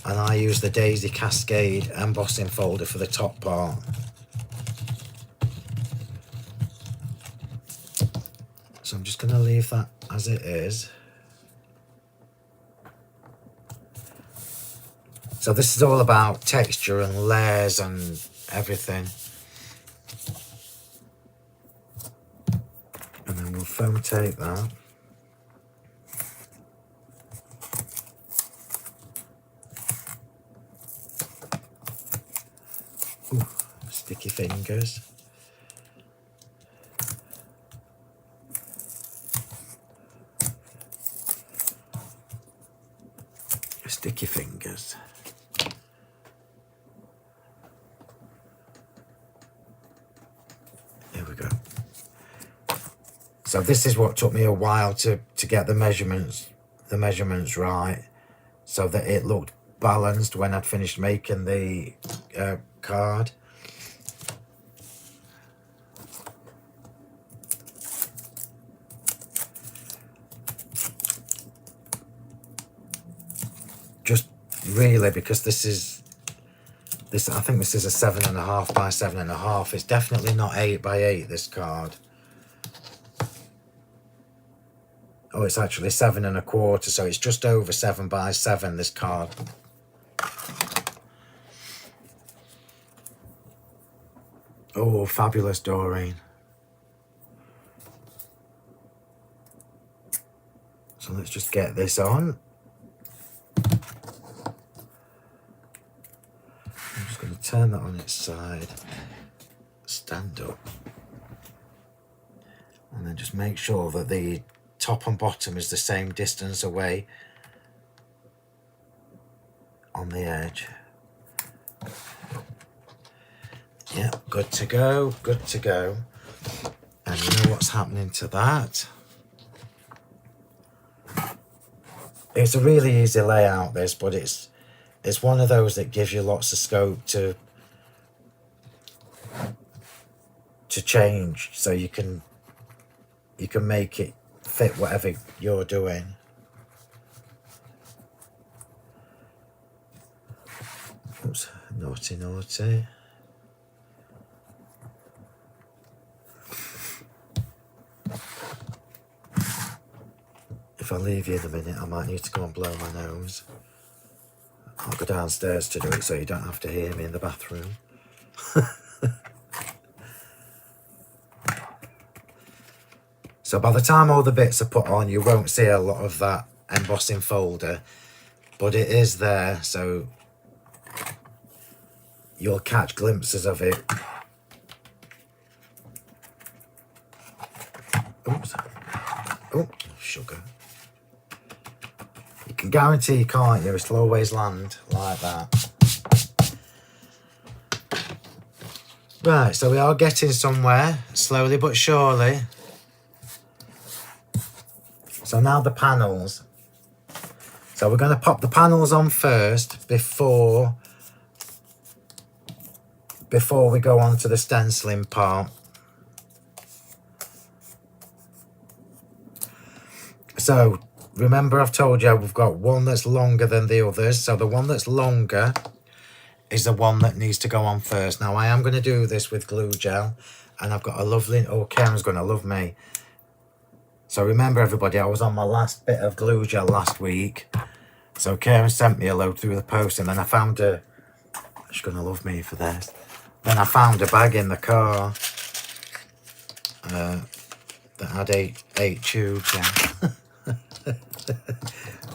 and I use the Daisy Cascade embossing folder for the top part. So I'm just going to leave that as it is. So this is all about texture and layers and everything. And then we'll foam tape that. Ooh, sticky fingers. Sticky fingers. There we go. So this is what took me a while to get the measurements right, so that it looked balanced when I'd finished making the card. Just really, because this I think this is a 7.5 by 7.5. It's definitely not 8 by 8, this card. Oh, it's actually 7.25, so it's just over 7 by 7, this card. Oh, fabulous, Doreen. So let's just get this on. turn that on its side, stand up, and then just make sure that the top and bottom is the same distance away on the edge. Yeah, good to go, good to go. And you know what's happening to that? It's a really easy layout, this, but it's one of those that gives you lots of scope to change, so you can make it fit whatever you're doing. Oops, naughty, naughty. If I leave you in a minute, I might need to go and blow my nose. I'll go downstairs to do it so you don't have to hear me in the bathroom. So by the time all the bits are put on, you won't see a lot of that embossing folder, but it is there, so you'll catch glimpses of it. Oops. Oh, sugar. You can guarantee, can't you, it'll always land like that. Right, so we are getting somewhere, slowly but surely. So now the panels. So we're going to pop the panels on first before we go on to the stenciling part. So remember, I've told you we've got one that's longer than the others. So the one that's longer is the one that needs to go on first. Now I am going to do this with glue gel, and I've got a lovely, oh, Karen's going to love me. So remember everybody, I was on my last bit of glue gel last week. So Karen sent me a load through the post, and then I found her, she's going to love me for this. Then I found a bag in the car that had eight tubes in.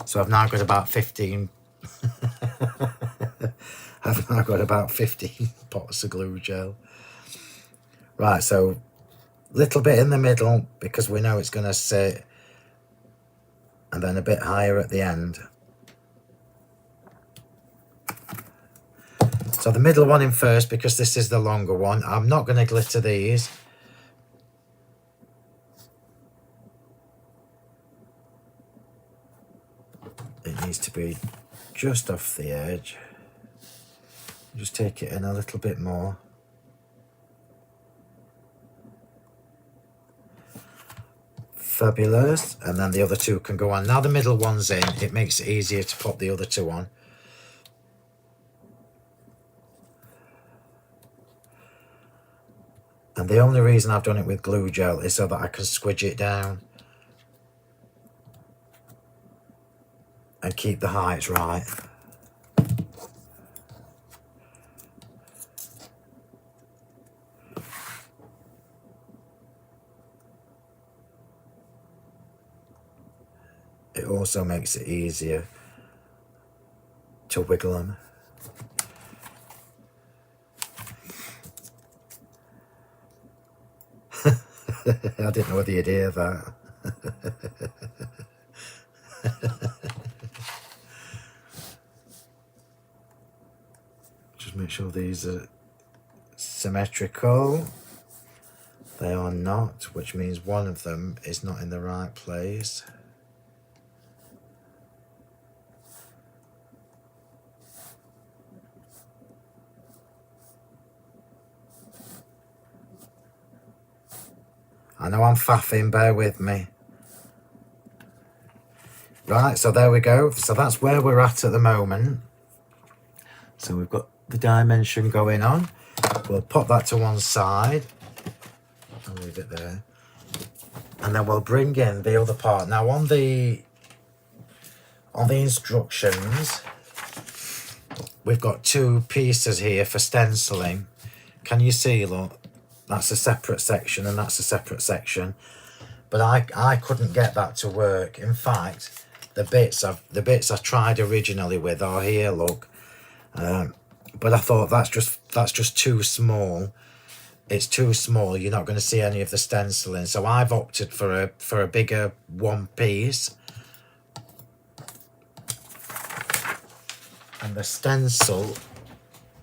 So I've now got about 15. I've now got about 15 pots of glue gel. Right, so little bit in the middle because we know it's going to sit, and then a bit higher at the end. So the middle one in first because this is the longer one. I'm not going to glitter these. It needs to be just off the edge. Just take it in a little bit more. Fabulous. And then the other two can go on. Now the middle one's in, it makes it easier to pop the other two on. And the only reason I've done it with glue gel is so that I can squidge it down and keep the heights right. It also makes it easier to wiggle them. I didn't know whether you'd hear that. Just make sure these are symmetrical. They are not, which means one of them is not in the right place. I know I'm faffing, bear with me. Right, so there we go. So that's where we're at the moment. So we've got the dimension going on. We'll pop that to one side. I'll leave it there. And then we'll bring in the other part. Now on the instructions, we've got two pieces here for stenciling. Can you see, look? That's a separate section and that's a separate section. But I couldn't get that to work. In fact, the bits I tried originally with are here, look. But I thought that's that's just too small. It's too small. You're not going to see any of the stenciling. So I've opted for a bigger one piece. And the stencil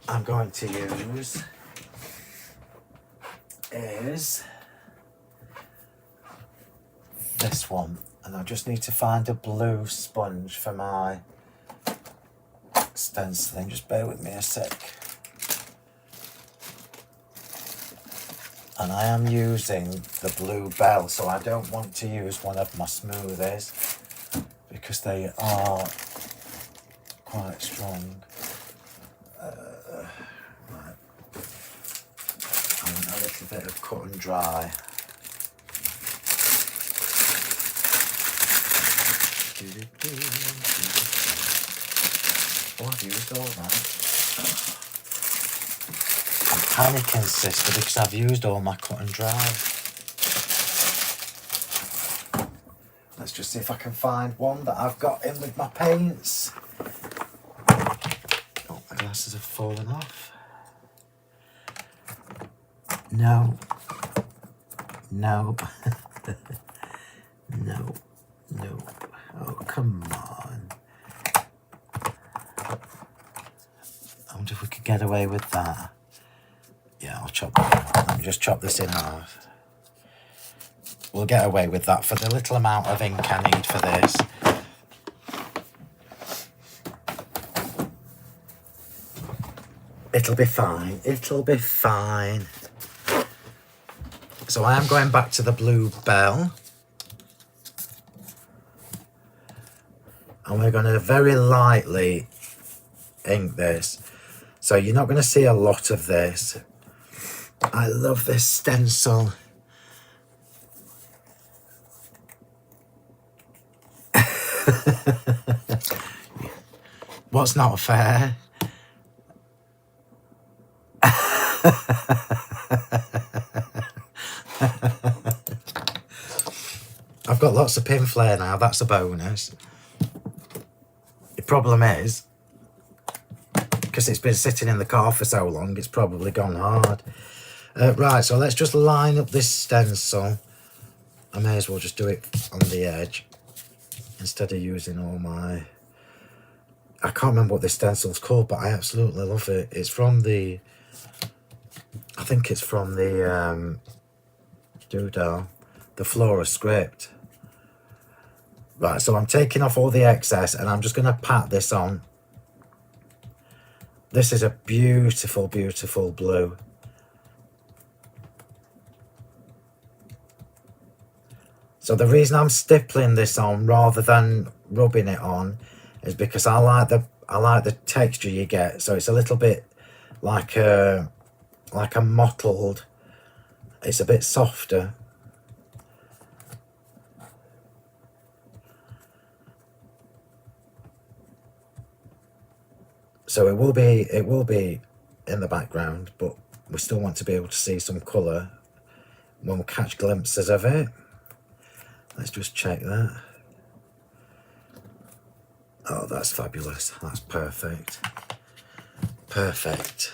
I'm going to use is this one. And I just need to find a blue sponge for my stenciling. Just bear with me a sec. And I am using the Blue Bell, so I don't want to use one of my smoothies because they are quite strong. Right. I want a little bit of cut and dry. Oh, I've used all that. I'm panicking, sister, because I've used all my cut and dry. Let's just see if I can find one that I've got in with my paints. Oh, my glasses have fallen off. No. No. No. No. Oh, come on. I wonder if we could get away with that. Yeah, I'll chop that. Let me just chop this in half. We'll get away with that for the little amount of ink I need for this. It'll be fine. It'll be fine. So I am going back to the Blue Bell. And we're going to very lightly ink this. So you're not going to see a lot of this. I love this stencil. What's not fair? I've got lots of pin flare now, that's a bonus. The problem is, because it's been sitting in the car for so long, it's probably gone hard. Right, so let's just line up this stencil. I may as well just do it on the edge instead of using all my... I can't remember what this stencil's called, but I absolutely love it. It's from the... I think it's from the Doodle, the floral script. Right, so I'm taking off all the excess and I'm just going to pat this on. This is a beautiful, beautiful blue. So the reason I'm stippling this on rather than rubbing it on is because I like the texture you get. So it's a little bit like a mottled. It's a bit softer. So it will be in the background, but we still want to be able to see some colour when we catch glimpses of it. Let's just check that. Oh, that's fabulous. That's perfect. Perfect.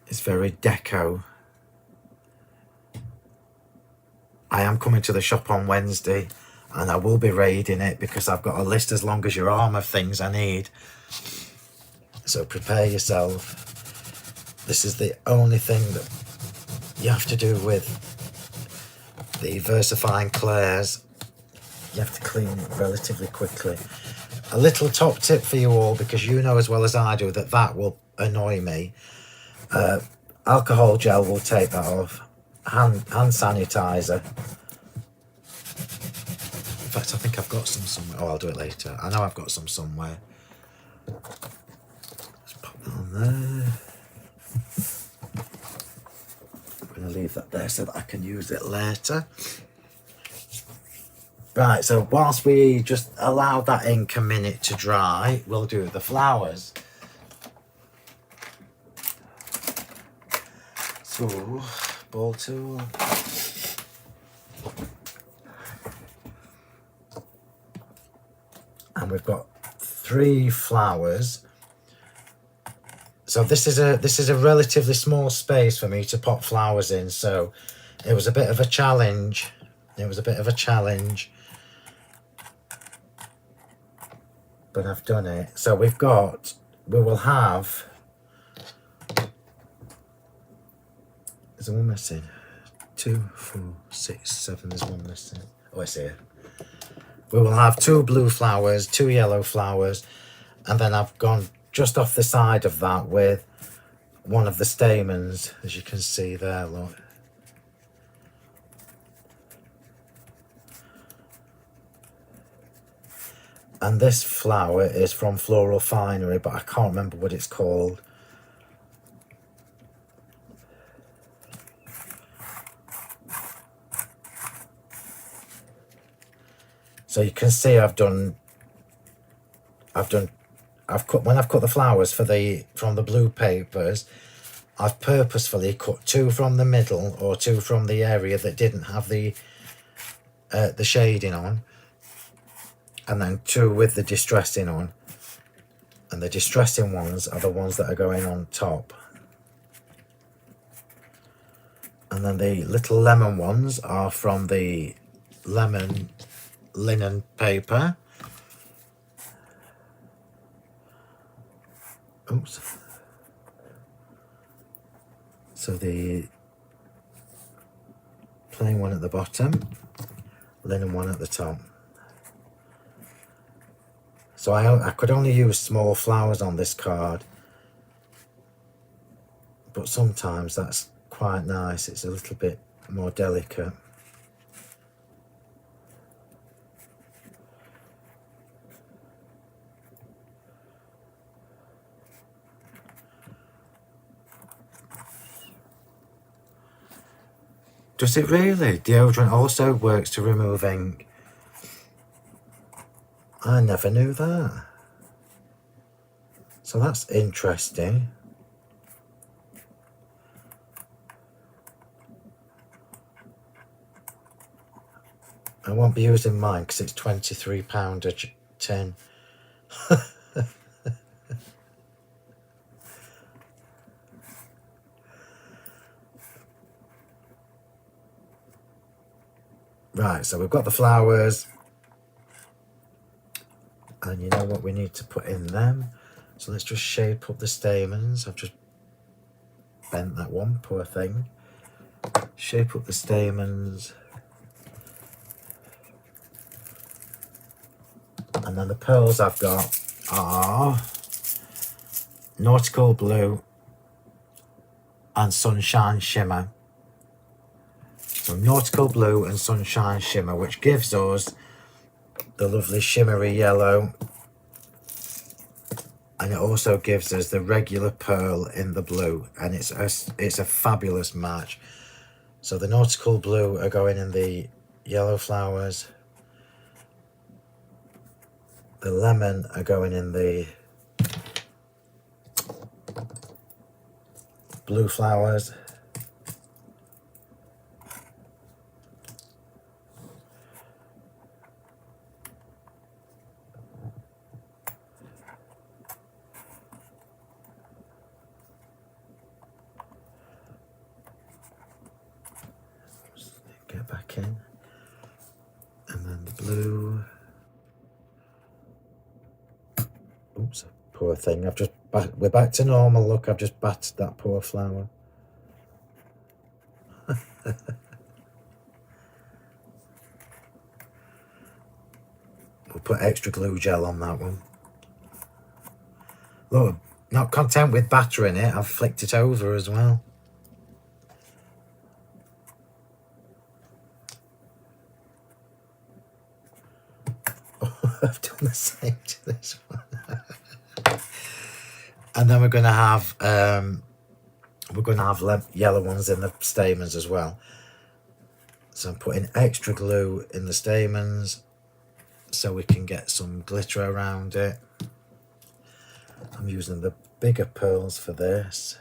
It's very deco. I am coming to the shop on Wednesday and I will be raiding it because I've got a list as long as your arm of things I need. So prepare yourself. This is the only thing that you have to do with the VersaFine Clairs. You have to clean it relatively quickly. A little top tip for you all, because you know as well as I do that will annoy me. Alcohol gel will take that off. Hand sanitizer. In fact, I think I've got some somewhere. Oh, I'll do it later. I know I've got some somewhere. Let's pop that on there. I'm going to leave that there so that I can use it later. Right, so whilst we just allow that ink a minute to dry, we'll do the flowers. So, ball tool. And we've got 3 flowers. So this is a relatively small space for me to pop flowers in, so it was a bit of a challenge. It was a bit of a challenge, but I've done it. So we will have, is there one missing? 2, 4, 6, 7, there's one missing. Oh, it's here. We will have 2 blue flowers, 2 yellow flowers, and then I've gone just off the side of that with one of the stamens, as you can see there, look. And this flower is from Floral Finery, but I can't remember what it's called. So you can see I've cut when I've cut the flowers from the blue papers, I've purposefully cut 2 from the middle or 2 from the area that didn't have the shading on, and then 2 with the distressing on, and the distressing ones are the ones that are going on top, and then the little lemon ones are from the lemon linen paper. Oops. So the plain one at the bottom, linen one at the top. So I could only use small flowers on this card, but sometimes that's quite nice. It's a little bit more delicate. Does it really? Deodorant also works to remove ink. I never knew that. So that's interesting. I won't be using mine because it's £23 a tin. Right, so we've got the flowers. And you know what we need to put in them. So let's just shape up the stamens. I've just bent that one, poor thing. Shape up the stamens. And then the pearls I've got are Nautical Blue and Sunshine Shimmer. So Nautical Blue and Sunshine Shimmer, which gives us the lovely shimmery yellow, and it also gives us the regular pearl in the blue, and it's a fabulous match. So the Nautical Blue are going in the yellow flowers, the lemon are going in the blue flowers, get back in, and then the blue. Oops, poor thing. We're back to normal. Look, I've just battered that poor flower. We'll put extra glue gel on that one. Look, not content with battering it, I've flicked it over as well. I've done the same to this one. And then we're going to have yellow ones in the stamens as well. So I'm putting extra glue in the stamens so we can get some glitter around it. I'm using the bigger pearls for this.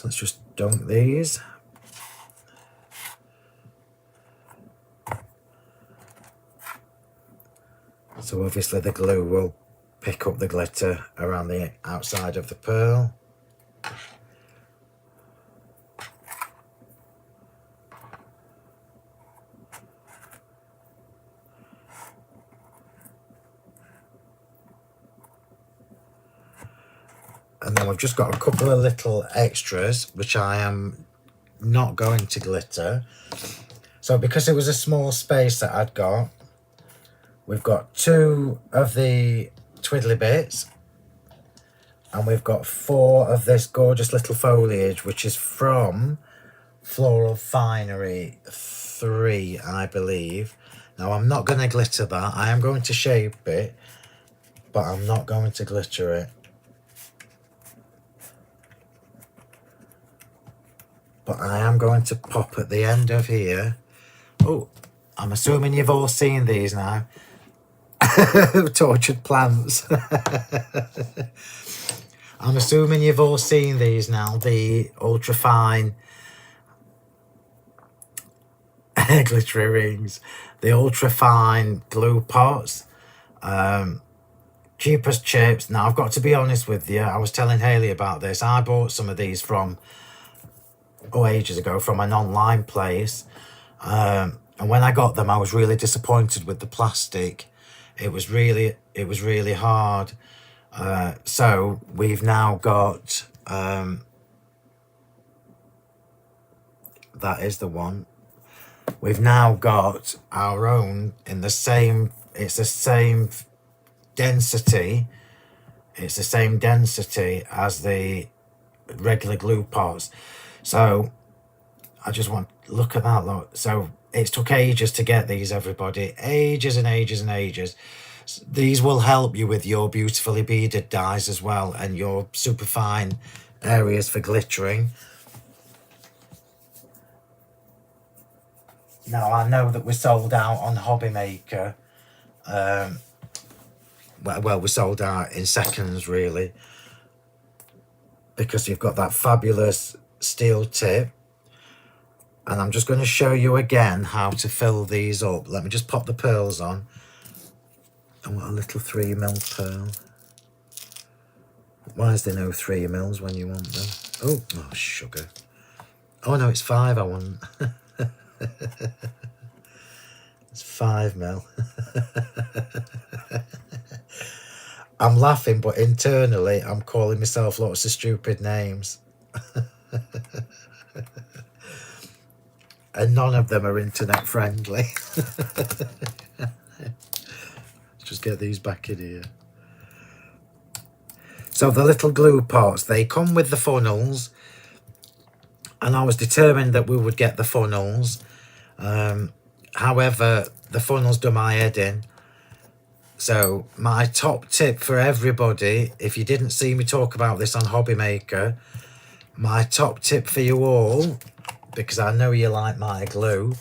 let's just dump these. So obviously the glue will pick up the glitter around the outside of the pearl. And then we've just got a couple of little extras, which I am not going to glitter. So because it was a small space that I'd got, we've got 2 of the twiddly bits, and we've got 4 of this gorgeous little foliage, which is from Floral Finery 3, I believe. Now, I'm not going to glitter that. I am going to shape it, but I'm not going to glitter it. But I am going to pop at the end of here. Oh, I'm assuming you've all seen these now. Tortured plants. I'm assuming you've all seen these now. The ultra fine glittery rings. The ultra fine glue pots. Cheap as chips. Now, I've got to be honest with you. I was telling Hayley about this. I bought some of these from, ages ago, from an online place. And when I got them, I was really disappointed with the plastic. It was really hard. So we've now got, that is the one. We've now got our own in the same, it's the same density. It's the same density as the regular glue pots. So I just want, look at that, look. So it took ages to get these, everybody. Ages and ages and ages. These will help you with your beautifully beaded dies as well, and your super fine areas for glittering. Now, I know that we're sold out on Hobby Maker. Well, we're sold out in seconds, really, because you've got that fabulous steel tip. And I'm just going to show you again how to fill these up. Let me just pop the pearls on. I want a little 3mm pearl. Why is there no 3mm when you want them? Oh, sugar. Oh no, it's 5 I want. It's 5mm. I'm laughing, but internally I'm calling myself lots of stupid names. And none of them are internet friendly. Let's just get these back in here. So the little glue pots, they come with the funnels. And I was determined that we would get the funnels. However, the funnels do my head in. So my top tip for everybody, if you didn't see me talk about this on Hobby Maker, my top tip for you all, because I know you like my glue,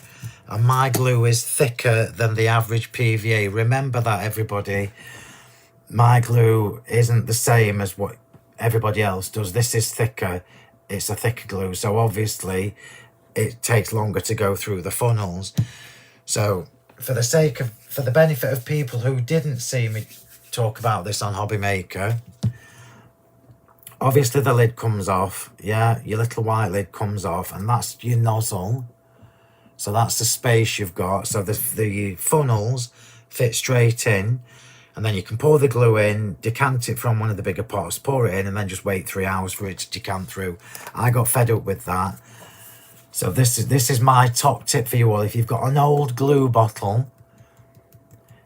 and my glue is thicker than the average PVA. Remember that, everybody. My glue isn't the same as what everybody else does. This is thicker. It's a thicker glue. So obviously it takes longer to go through the funnels. So for the benefit of people who didn't see me talk about this on Hobby Maker, obviously the lid comes off. Yeah, your little white lid comes off, and that's your nozzle. So that's the space you've got. So the funnels fit straight in, and then you can pour the glue in, decant it from one of the bigger pots, pour it in, and then just wait 3 hours for it to decant through. I got fed up with that. So this is my top tip for you all. If you've got an old glue bottle,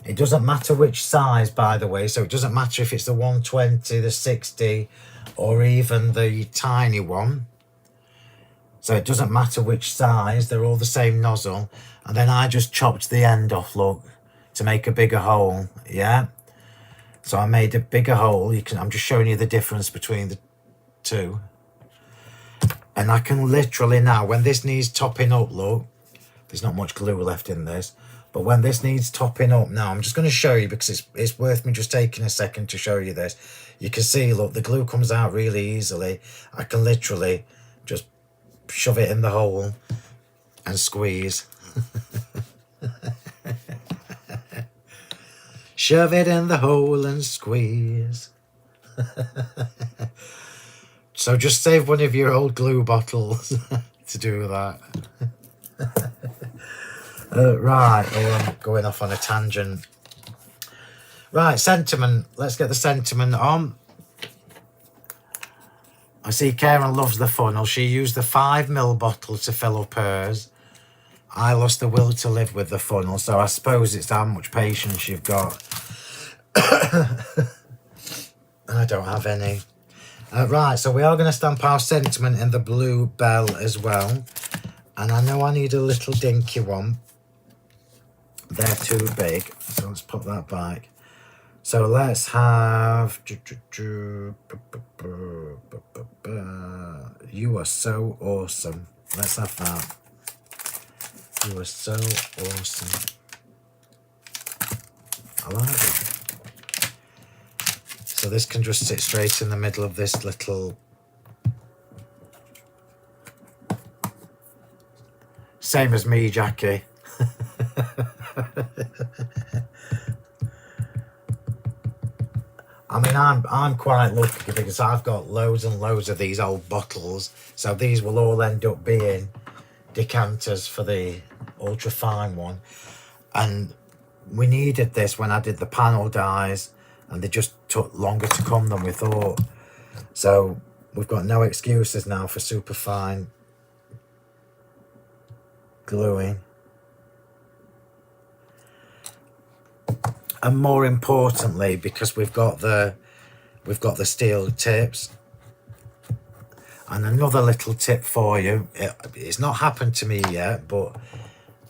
it doesn't matter which size, by the way. So it doesn't matter if it's the 120, the 60, or even the tiny one. So it doesn't matter which size, they're all the same nozzle. And then I just chopped the end off, look, to make a bigger hole, yeah? So I made a bigger hole. I'm just showing you the difference between the two. And I can literally now, when this needs topping up, look, there's not much glue left in this, but when this needs topping up now, I'm just going to show you, because it's worth me just taking a second to show you this. You can see, look, the glue comes out really easily. I can literally Just shove it in the hole and squeeze. Shove it in the hole and squeeze. So just save one of your old glue bottles to do that. Right, I'm going off on a tangent. Right, sentiment. Let's get the sentiment on. I see Karen loves the funnel. She used the 5ml bottle to fill up hers. I lost the will to live with the funnel, so I suppose it's how much patience you've got. I don't have any. Right, so we are going to stamp our sentiment in the blue bell as well. And I know I need a little dinky one. They're too big, so let's put that back. So let's have... You are so awesome. Let's have that. You are so awesome. I like it. So this can just sit straight in the middle of this little... Same as me, Jackie. I mean, I'm quite lucky because I've got loads and loads of these old bottles. So these will all end up being decanters for the ultra fine one. And we needed this when I did the panel dies, and they just took longer to come than we thought. So we've got no excuses now for super fine gluing. And more importantly, because we've got the steel tips. And another little tip for you, it's not happened to me yet, but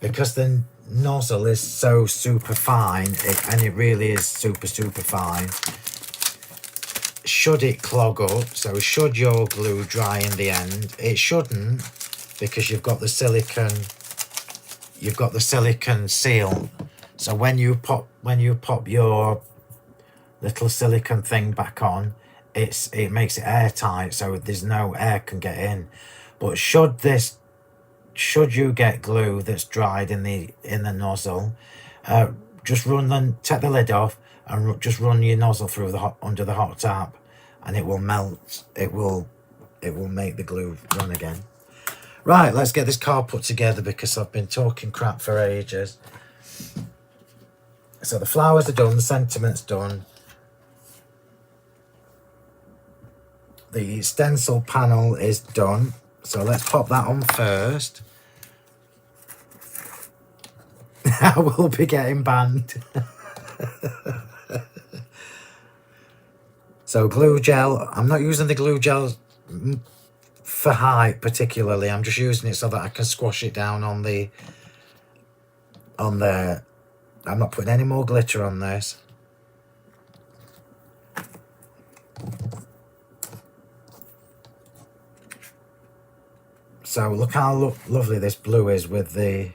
because the nozzle is so super fine, and it really is super fine, should it clog up, so should your glue dry in the end, it shouldn't, because you've got the silicone seal. So when you pop your little silicone thing back on, it makes it airtight, so there's no air can get in. But should you get glue that's dried in the nozzle, just take the lid off and just run your nozzle through under the hot tap, and it will melt. It will make the glue run again. Right, let's get this card put together because I've been talking crap for ages. So the flowers are done, the sentiment's done. The stencil panel is done. So let's pop that on first. I will be getting banned. So glue gel. I'm not using the glue gel for height particularly. I'm just using it so that I can squash it down on there. I'm not putting any more glitter on this. So look how lovely this blue is with the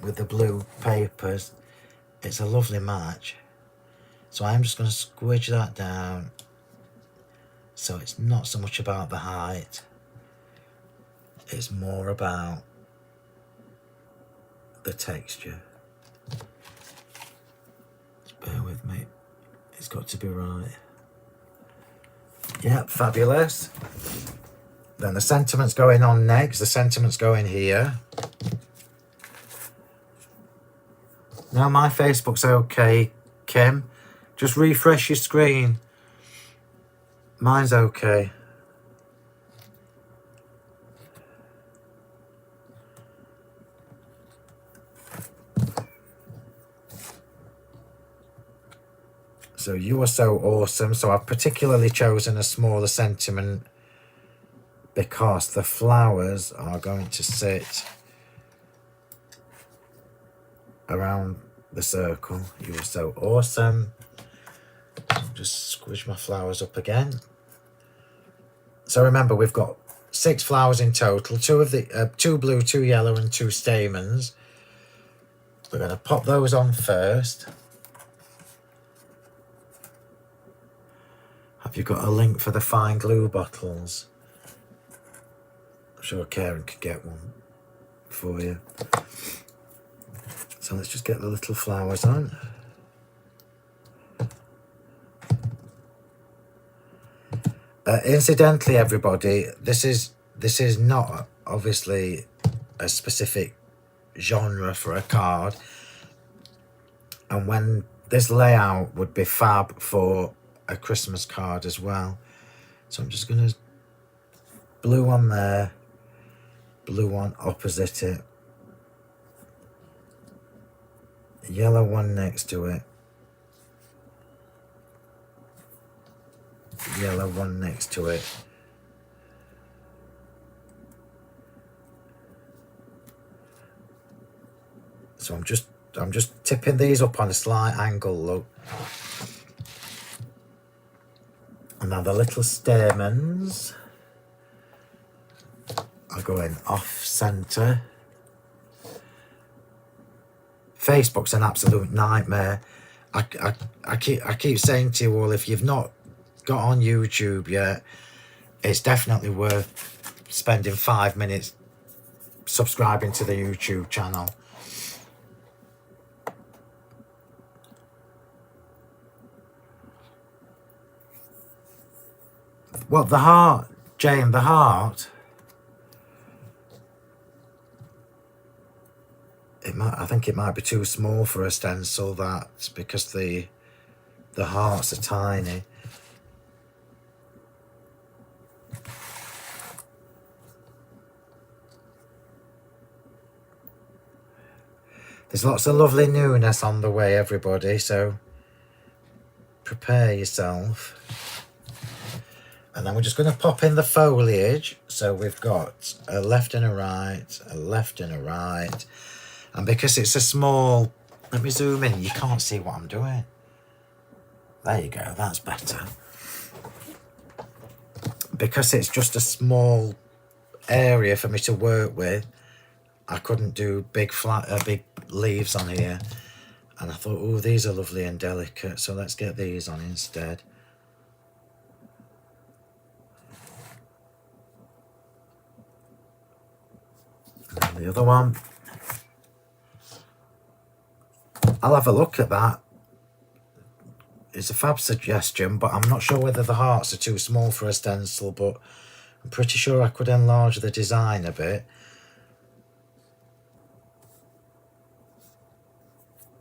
blue papers. It's a lovely match. So I'm just going to squidge that down. So it's not so much about the height. It's more about the texture. Just bear with me. It's got to be right. Yep, fabulous. Then the sentiment's going on next. The sentiment's going here. Now my Facebook's okay, Kim. Just refresh your screen. Mine's okay. So you are so awesome. So I've particularly chosen a smaller sentiment because the flowers are going to sit around the circle. You are so awesome. Just squish my flowers up again. So remember, we've got 6 flowers in total, 2 blue, 2 yellow and 2 stamens. We're going to pop those on first. Have you got a link for the fine glue bottles? I'm sure Karen could get one for you. So let's just get the little flowers on. Incidentally, everybody, this is not obviously a specific genre for a card, and when this layout would be fab for a Christmas card as well. So I'm just going to blue one there, blue one opposite it, yellow one next to it, yellow one next to it, so I'm just tipping these up on a slight angle, look. And now the little stamens are going off center. Facebook's an absolute nightmare. I keep saying to you all, if you've not got on YouTube yet, it's definitely worth spending 5 minutes subscribing to the YouTube channel. Well, the heart, Jane, the heart, I think it might be too small for a stencil, that's because the hearts are tiny. There's lots of lovely newness on the way, everybody, so prepare yourself. And then we're just going to pop in the foliage. So we've got a left and a right, a left and a right. And because it's a small, let me zoom in, you can't see what I'm doing. There you go, that's better. Because it's just a small area for me to work with, I couldn't do big leaves on here. And I thought, oh, these are lovely and delicate, so let's get these on instead. And the other one, I'll have a look at that. It's a fab suggestion, but I'm not sure whether the hearts are too small for a stencil, but I'm pretty sure I could enlarge the design a bit.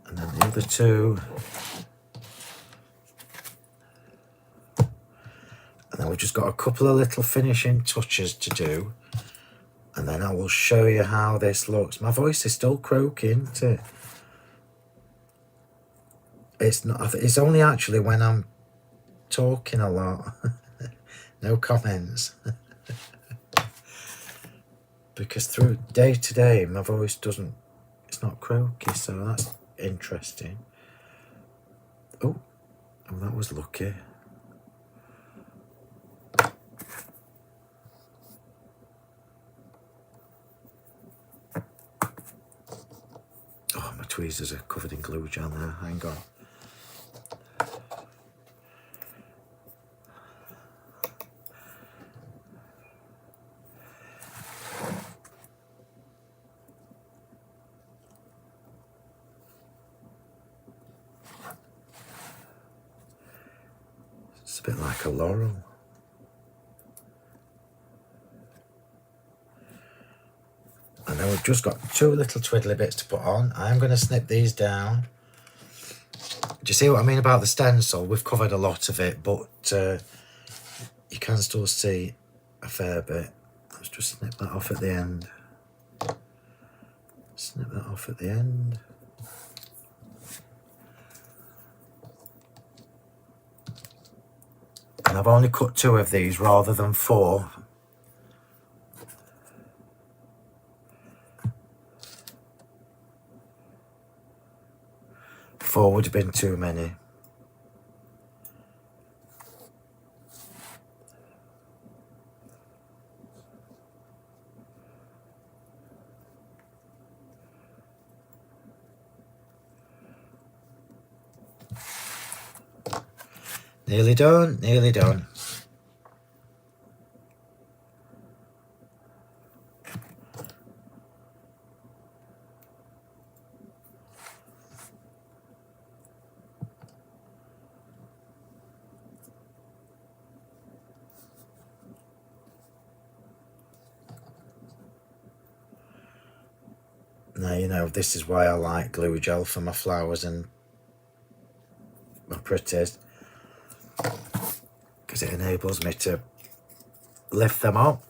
And then the other two. And then we've just got a couple of little finishing touches to do. And then I will show you how this looks. My voice is still croaking, isn't it? It's not. It's only actually when I'm talking a lot. No comments. Because through day to day, my voice doesn't. It's not croaky, so that's interesting. Oh, that was lucky. Oh, my tweezers are covered in glue gel there. Hang on. It's a bit like a laurel. And then we've just got two little twiddly bits to put on. I'm going to snip these down. Do you see what I mean about the stencil? We've covered a lot of it, but you can still see a fair bit. Let's just snip that off at the end. Snip that off at the end. And I've only cut 2 of these rather than 4. Four would have been too many. Nearly done, nearly done. Now, you know, this is why I like glue gel for my flowers and my pretties, because it enables me to lift them up.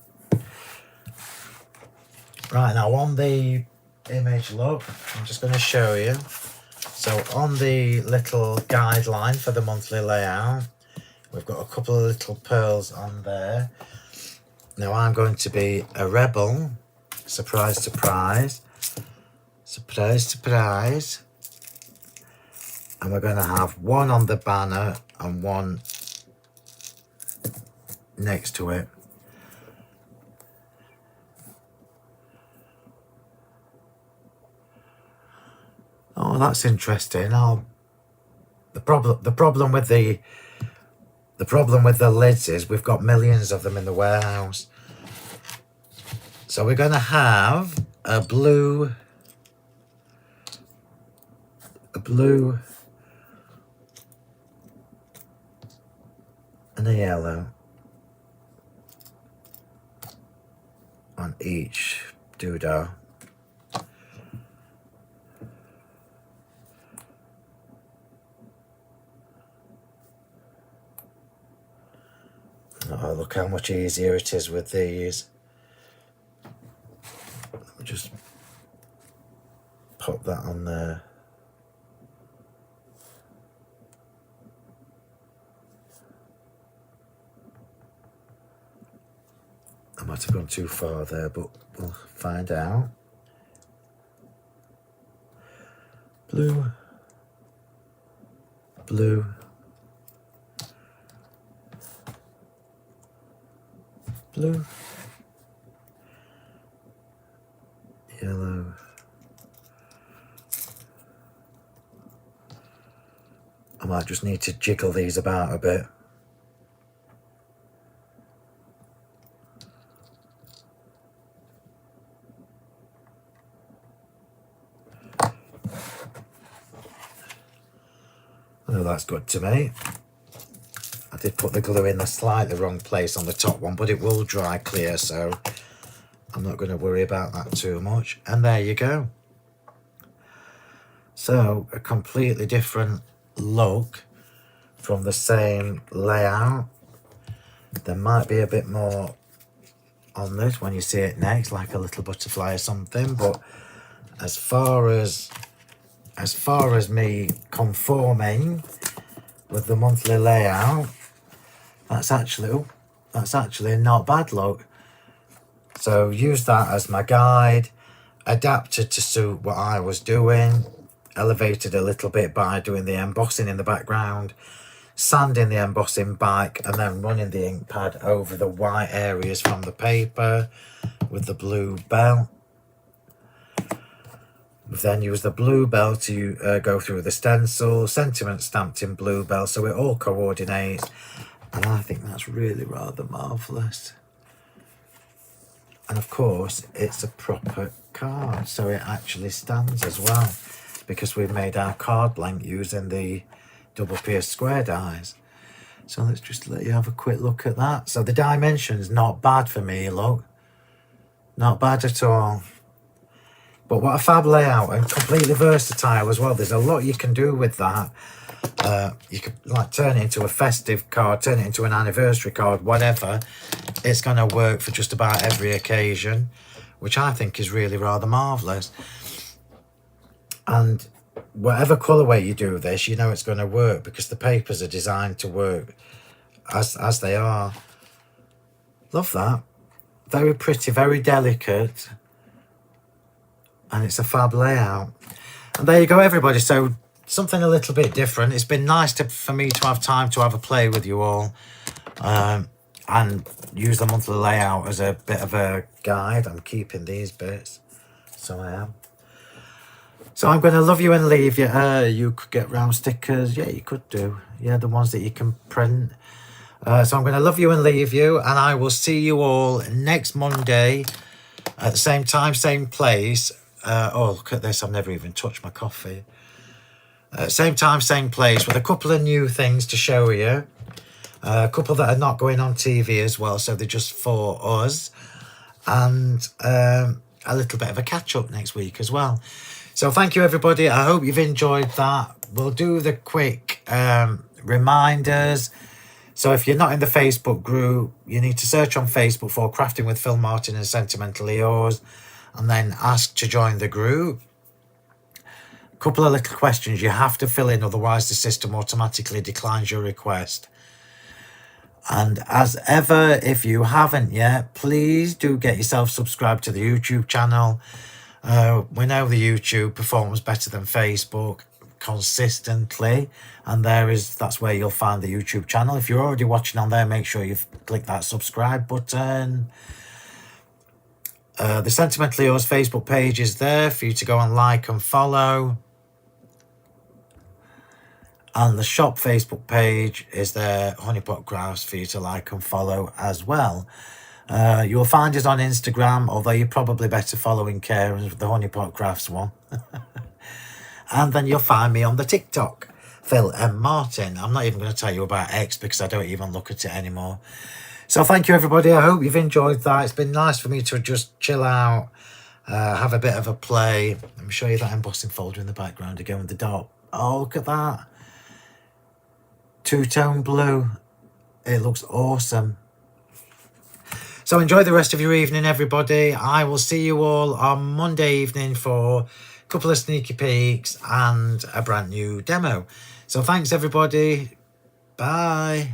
Right, now on the image, look, I'm just going to show you. So on the little guideline for the monthly layout, we've got a couple of little pearls on there. Now I'm going to be a rebel. Surprise, surprise. Surprise, surprise. And we're going to have one on the banner and one next to it. Oh, that's interesting. The problem with the lids is we've got millions of them in the warehouse. So we're going to have a blue, and a yellow on each doodah. Oh, look how much easier it is with these. Let me just pop that on there. I might have gone too far there, but we'll find out. Blue, blue, blue, yellow, I might just need to jiggle these about a bit. Oh, that's good to me. I did put the glue in the slightly wrong place on the top one, but it will dry clear, so I'm not going to worry about that too much. And there you go. So a completely different look from the same layout. There might be a bit more on this when you see it next, like a little butterfly or something, but as far as me conforming with the monthly layout, that's actually not bad, look. So use that as my guide, adapted to suit what I was doing, elevated a little bit by doing the embossing in the background, sanding the embossing back, and then running the ink pad over the white areas from the paper with the blue bell. We've then used the blue bell to go through the stencil, sentiment stamped in blue bell, so it all coordinates, and I think that's really rather marvellous. And of course it's a proper card, so it actually stands as well, because we've made our card blank using the double pierced square dies. So let's just let you have a quick look at that. So the dimensions, not bad for me, look. Not bad at all. But what a fab layout, and completely versatile as well. There's a lot you can do with that. You could like turn it into a festive card, turn it into an anniversary card, whatever. It's going to work for just about every occasion, which I think is really rather marvellous. And whatever colourway you do this, you know it's going to work, because the papers are designed to work as they are. Love that. Very pretty, very delicate. And it's a fab layout. And there you go, everybody. So something a little bit different. It's been nice for me to have time to have a play with you all, and use the monthly layout as a bit of a guide. I'm keeping these bits, so I am. So I'm going to love you and leave you. You could get round stickers. Yeah, you could do. Yeah, the ones that you can print. So I'm going to love you and leave you. And I will see you all next Monday at the same time, same place. Oh, look at this. I've never even touched my coffee. Same time, same place, with a couple of new things to show you. A couple that are not going on TV as well, so they're just for us. And a little bit of a catch-up next week as well. So thank you, everybody. I hope you've enjoyed that. We'll do the quick reminders. So if you're not in the Facebook group, you need to search on Facebook for Crafting with Phill Martin and Sentimentally Yours, and then ask to join the group. A couple of little questions you have to fill in, otherwise the system automatically declines your request. And as ever, if you haven't yet, please do get yourself subscribed to the YouTube channel. We know the YouTube performs better than Facebook consistently, and that's where you'll find the YouTube channel. If you're already watching on there, make sure you click that subscribe button. The Sentimentally Yours Facebook page is there for you to go and like and follow. And the shop Facebook page is there, Honeypot Crafts, for you to like and follow as well. You'll find us on Instagram, although you're probably better following Karen with the Honeypot Crafts one. And then you'll find me on the TikTok, Phill M. Martin. I'm not even going to tell you about X because I don't even look at it anymore. So thank you, everybody. I hope you've enjoyed that. It's been nice for me to just chill out, have a bit of a play. Let me show you that embossing folder in the background again with the dot. Oh, look at that. Two-tone blue. It looks awesome. So enjoy the rest of your evening, everybody. I will see you all on Monday evening for a couple of sneaky peeks and a brand new demo. So thanks, everybody. Bye.